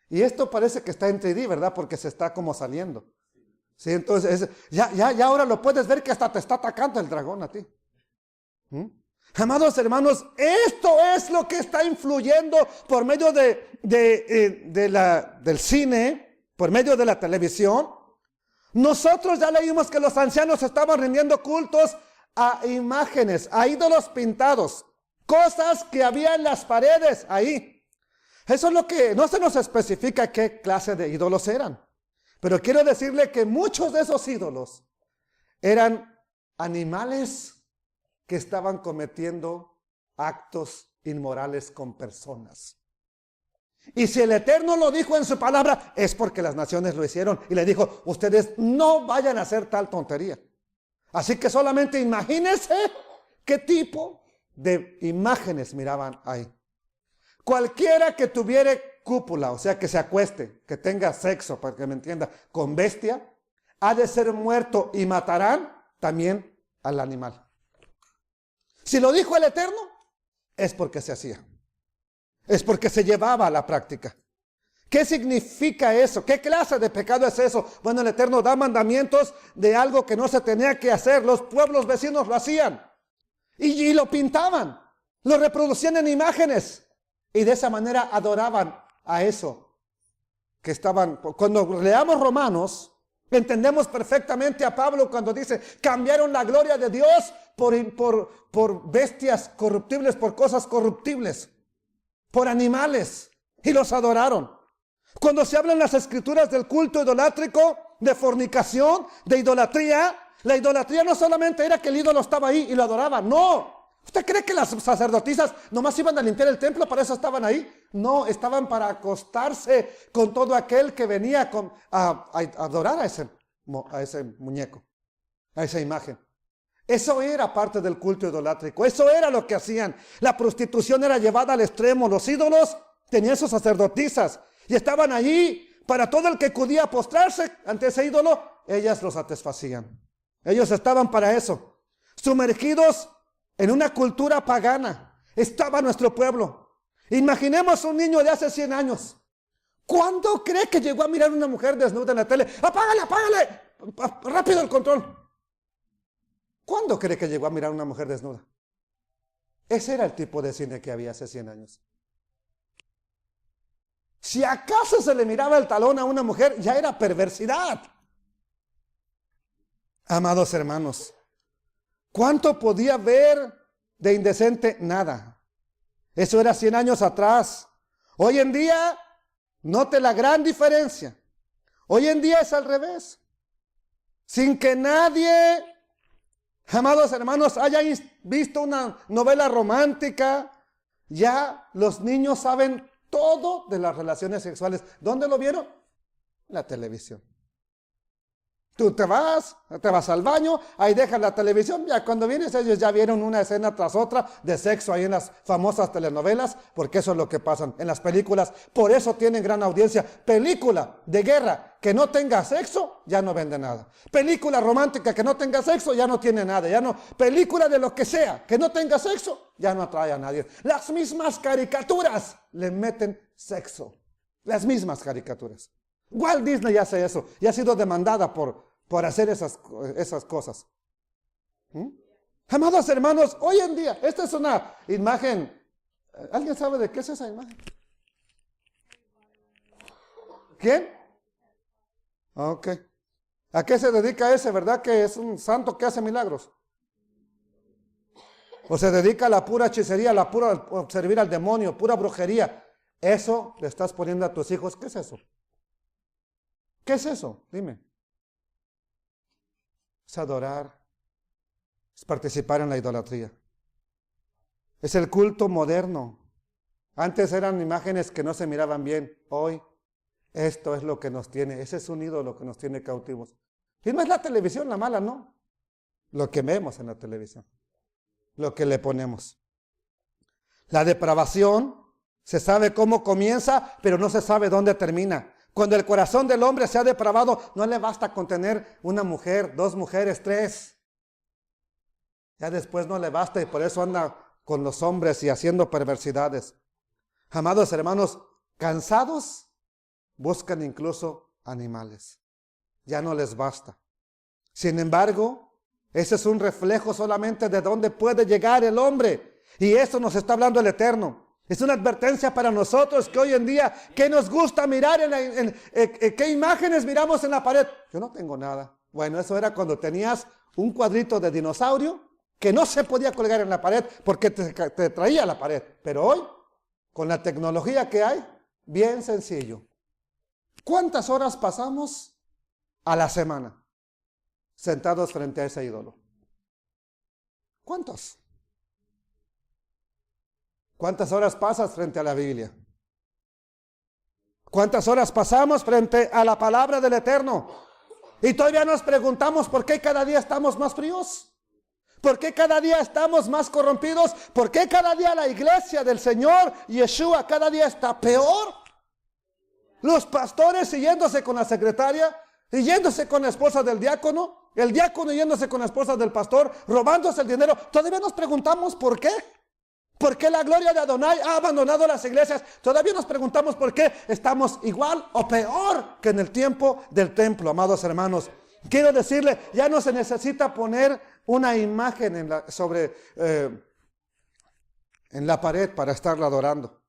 Y esto parece que está en 3D, ¿verdad? Porque se está como saliendo. Sí, entonces, ya ahora lo puedes ver que hasta te está atacando el dragón a ti. Amados hermanos, esto es lo que está influyendo por medio del cine, por medio de la televisión. Nosotros ya leímos que los ancianos estaban rindiendo cultos a imágenes, a ídolos pintados, cosas que había en las paredes ahí. Eso es lo que no se nos especifica qué clase de ídolos eran. Pero quiero decirle que muchos de esos ídolos eran animales que estaban cometiendo actos inmorales con personas. Y si el Eterno lo dijo en su palabra, es porque las naciones lo hicieron. Y le dijo, ustedes no vayan a hacer tal tontería. Así que solamente imagínense qué tipo de imágenes miraban ahí. Cualquiera que tuviera cúpula, o sea, que se acueste, que tenga sexo, para que me entienda, con bestia, ha de ser muerto y matarán también al animal. Si lo dijo el Eterno, es porque se hacía. Es porque se llevaba a la práctica. ¿Qué significa eso? ¿Qué clase de pecado es eso? Bueno, el Eterno da mandamientos de algo que no se tenía que hacer. Los pueblos vecinos lo hacían. Y lo pintaban. Lo reproducían en imágenes. Y de esa manera adoraban a eso que estaban. Cuando leamos Romanos, Entendemos perfectamente a Pablo cuando dice, cambiaron la gloria de Dios por bestias corruptibles, por cosas corruptibles, por animales, y los adoraron. Cuando se habla en las escrituras del culto idolátrico, de fornicación, de idolatría, la idolatría no solamente era que el ídolo estaba ahí y lo adoraba, no. ¿Usted cree que las sacerdotisas nomás iban a limpiar el templo, para eso estaban ahí? No, estaban para acostarse con todo aquel que venía a adorar a ese muñeco, a esa imagen. Eso era parte del culto idolátrico, eso era lo que hacían. La prostitución era llevada al extremo, los ídolos tenían sus sacerdotisas y estaban allí para todo el que acudía a postrarse ante ese ídolo, ellas los satisfacían. Ellos estaban para eso, sumergidos en una cultura pagana. Estaba nuestro pueblo. Imaginemos un niño de hace 100 años. ¿Cuándo cree que llegó a mirar una mujer desnuda en la tele? ¡Apágale, apágale! ¡Rápido el control! ¿Cuándo cree que llegó a mirar una mujer desnuda? Ese era el tipo de cine que había hace 100 años. Si acaso se le miraba el talón a una mujer, ya era perversidad. Amados hermanos, ¿cuánto podía ver de indecente? Nada. Eso era 100 años atrás. Hoy en día, note la gran diferencia. Hoy en día es al revés. Sin que nadie, amados hermanos, haya visto una novela romántica, ya los niños saben todo de las relaciones sexuales. ¿Dónde lo vieron? En la televisión. Tú te vas al baño, ahí dejas la televisión, ya cuando vienes ellos ya vieron una escena tras otra de sexo ahí en las famosas telenovelas, porque eso es lo que pasan en las películas, por eso tienen gran audiencia. Película de guerra que no tenga sexo, ya no vende nada. Película romántica que no tenga sexo, ya no tiene nada, ya no. Película de lo que sea, que no tenga sexo, ya no atrae a nadie. Las mismas caricaturas le meten sexo, las mismas caricaturas. Walt Disney hace eso y ha sido demandada por hacer esas cosas. Amados hermanos, hoy en día, esta es una imagen. ¿Alguien sabe de qué es esa imagen? ¿Quién? Ok. ¿A qué se dedica ese? ¿Verdad que es un santo que hace milagros? ¿O se dedica a la pura hechicería, a la pura servir al demonio, pura brujería? Eso le estás poniendo a tus hijos. ¿Qué es eso? ¿Qué es eso? Dime. Es adorar, es participar en la idolatría. Es el culto moderno. Antes eran imágenes que no se miraban bien. Hoy, esto es lo que nos tiene. Ese es un ídolo que nos tiene cautivos. Y no es la televisión la mala, no. Lo que vemos en la televisión. Lo que le ponemos. La depravación se sabe cómo comienza, pero no se sabe dónde termina. Cuando el corazón del hombre se ha depravado, no le basta con tener una mujer, 2 mujeres, 3. Ya después no le basta y por eso anda con los hombres y haciendo perversidades. Amados hermanos, cansados, buscan incluso animales. Ya no les basta. Sin embargo, ese es un reflejo solamente de dónde puede llegar el hombre. Y eso nos está hablando el Eterno. Es una advertencia para nosotros que hoy en día, ¿qué nos gusta mirar? ¿Qué imágenes miramos en la pared? Yo no tengo nada. Bueno, eso era cuando tenías un cuadrito de dinosaurio que no se podía colgar en la pared porque te traía a la pared. Pero hoy, con la tecnología que hay, bien sencillo. ¿Cuántas horas pasamos a la semana sentados frente a ese ídolo? ¿Cuántos? ¿Cuántas horas pasas frente a la Biblia? ¿Cuántas horas pasamos frente a la palabra del Eterno? Y todavía nos preguntamos por qué cada día estamos más fríos. ¿Por qué cada día estamos más corrompidos? ¿Por qué cada día la iglesia del Señor Yeshua cada día está peor? Los pastores siguiéndose con la secretaria, yéndose con la esposa del diácono, el diácono yéndose con la esposa del pastor, robándose el dinero. Todavía nos preguntamos por qué. ¿Por qué la gloria de Adonai ha abandonado las iglesias? Todavía nos preguntamos por qué estamos igual o peor que en el tiempo del templo, amados hermanos. Quiero decirle, ya no se necesita poner una imagen en la pared para estarla adorando.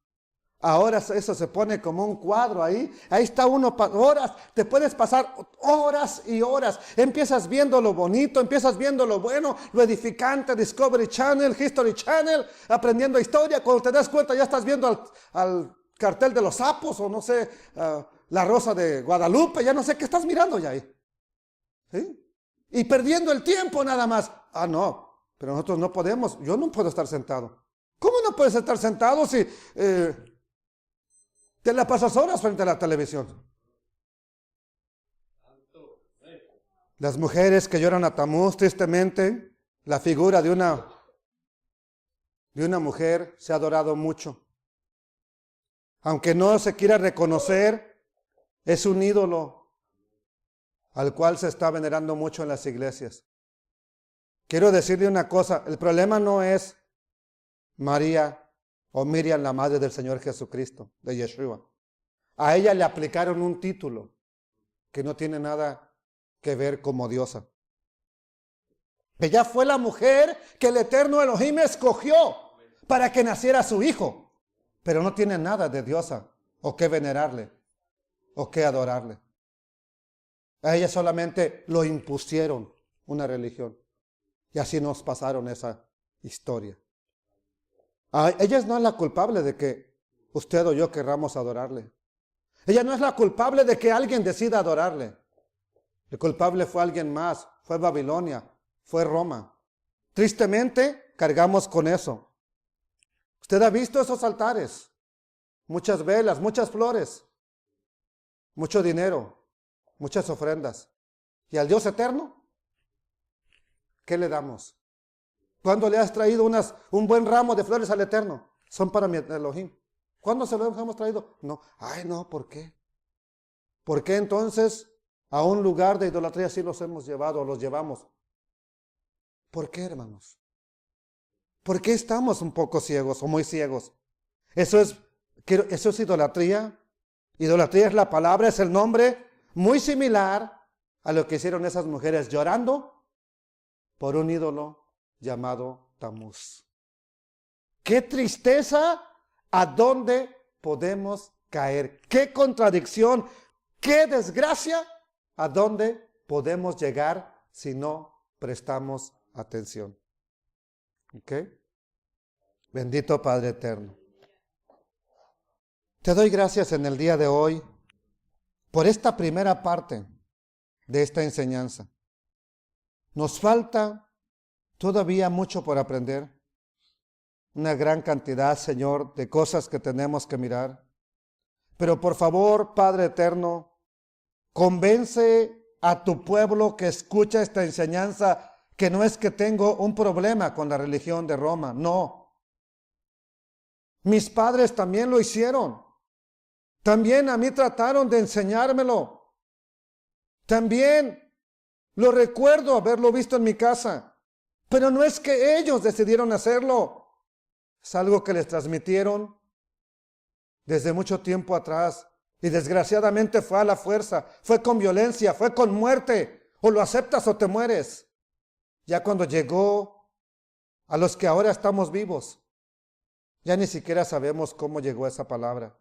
Ahora eso se pone como un cuadro ahí. Ahí está uno horas. Te puedes pasar horas y horas. Empiezas viendo lo bonito, empiezas viendo lo bueno, lo edificante, Discovery Channel, History Channel, aprendiendo historia. Cuando te das cuenta ya estás viendo al cartel de los sapos o no sé, la Rosa de Guadalupe. Ya no sé qué estás mirando ya ahí. ¿Sí? Y perdiendo el tiempo nada más. Ah, no, pero nosotros no podemos. Yo no puedo estar sentado. ¿Cómo no puedes estar sentado si... te la pasas horas frente a la televisión? Las mujeres que lloran a Tamuz, tristemente, la figura de una mujer se ha adorado mucho. Aunque no se quiera reconocer, es un ídolo al cual se está venerando mucho en las iglesias. Quiero decirle una cosa, el problema no es María o Miriam, la madre del Señor Jesucristo, de Yeshua. A ella le aplicaron un título que no tiene nada que ver como diosa. Ella fue la mujer que el eterno Elohim escogió para que naciera su hijo, pero no tiene nada de diosa o que venerarle o que adorarle. A ella solamente lo impusieron una religión y así nos pasaron esa historia. Ella no es la culpable de que usted o yo querramos adorarle. Ella no es la culpable de que alguien decida adorarle. El culpable fue alguien más, fue Babilonia, fue Roma. Tristemente, cargamos con eso. Usted ha visto esos altares, muchas velas, muchas flores, mucho dinero, muchas ofrendas. ¿Y al Dios eterno? ¿Qué le damos? ¿Cuándo le has traído un buen ramo de flores al Eterno? Son para mi Elohim. ¿Cuándo se los hemos traído? No. Ay, no, ¿por qué? ¿Por qué entonces a un lugar de idolatría sí los hemos llevado o los llevamos? ¿Por qué, hermanos? ¿Por qué estamos un poco ciegos o muy ciegos? Eso es idolatría. Idolatría es la palabra, es el nombre muy similar a lo que hicieron esas mujeres llorando por un ídolo llamado Tamuz. ¡Qué tristeza! ¿A dónde podemos caer? ¡Qué contradicción! ¡Qué desgracia! ¿A dónde podemos llegar si no prestamos atención? ¿Ok? Bendito Padre eterno. Te doy gracias en el día de hoy por esta primera parte de esta enseñanza. Nos falta todavía mucho por aprender, una gran cantidad, Señor, de cosas que tenemos que mirar. Pero por favor, Padre eterno, convence a tu pueblo que escucha esta enseñanza, que no es que tengo un problema con la religión de Roma, no. Mis padres también lo hicieron. También a mí trataron de enseñármelo. También lo recuerdo haberlo visto en mi casa. Pero no es que ellos decidieron hacerlo. Es algo que les transmitieron desde mucho tiempo atrás. Y desgraciadamente fue a la fuerza, fue con violencia, fue con muerte. O lo aceptas o te mueres. Ya cuando llegó a los que ahora estamos vivos, ya ni siquiera sabemos cómo llegó esa palabra.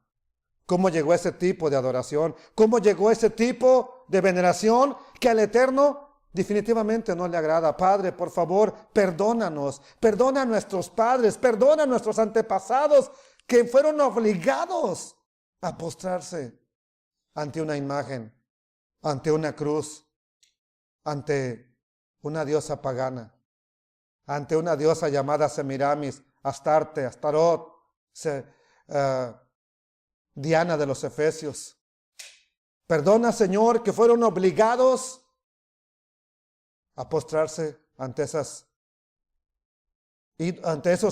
Cómo llegó ese tipo de adoración. Cómo llegó ese tipo de veneración que al Eterno definitivamente no le agrada. Padre, por favor, perdónanos, perdona a nuestros padres, perdona a nuestros antepasados que fueron obligados a postrarse ante una imagen, ante una cruz, ante una diosa pagana, ante una diosa llamada Semiramis, Astarte, Astarot, Diana de los Efesios. Perdona, Señor, que fueron obligados a postrarse ante esos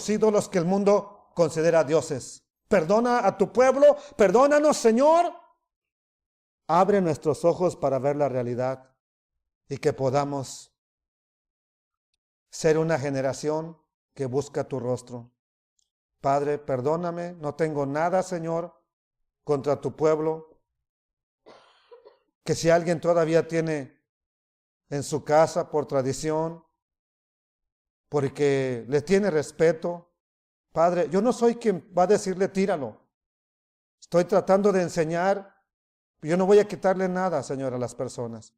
ídolos que el mundo considera dioses. Perdona a tu pueblo, perdónanos, Señor. Abre nuestros ojos para ver la realidad y que podamos ser una generación que busca tu rostro. Padre, perdóname, no tengo nada, Señor, contra tu pueblo. Que si alguien todavía tiene en su casa por tradición, porque le tiene respeto, Padre, yo no soy quien va a decirle tíralo. Estoy tratando de enseñar. Yo no voy a quitarle nada, Señor, a las personas.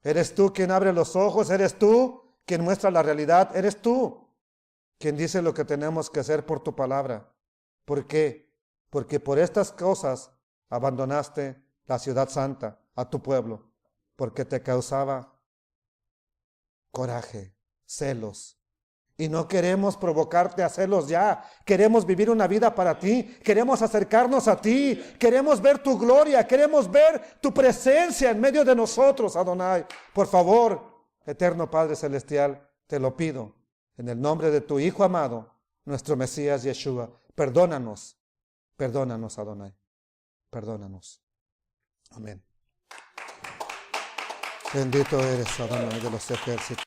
Eres tú quien abre los ojos, eres tú quien muestra la realidad, eres tú quien dice lo que tenemos que hacer por tu palabra. ¿Por qué? Porque por estas cosas abandonaste la ciudad santa, a tu pueblo, porque te causaba coraje, celos. Y no queremos provocarte a celos ya. Queremos vivir una vida para ti. Queremos acercarnos a ti. Queremos ver tu gloria. Queremos ver tu presencia en medio de nosotros, Adonai. Por favor, eterno Padre Celestial, te lo pido. En el nombre de tu Hijo amado, nuestro Mesías Yeshua. Perdónanos. Perdónanos, Adonai. Perdónanos. Amén. Bendito eres, Adonai de los ejércitos.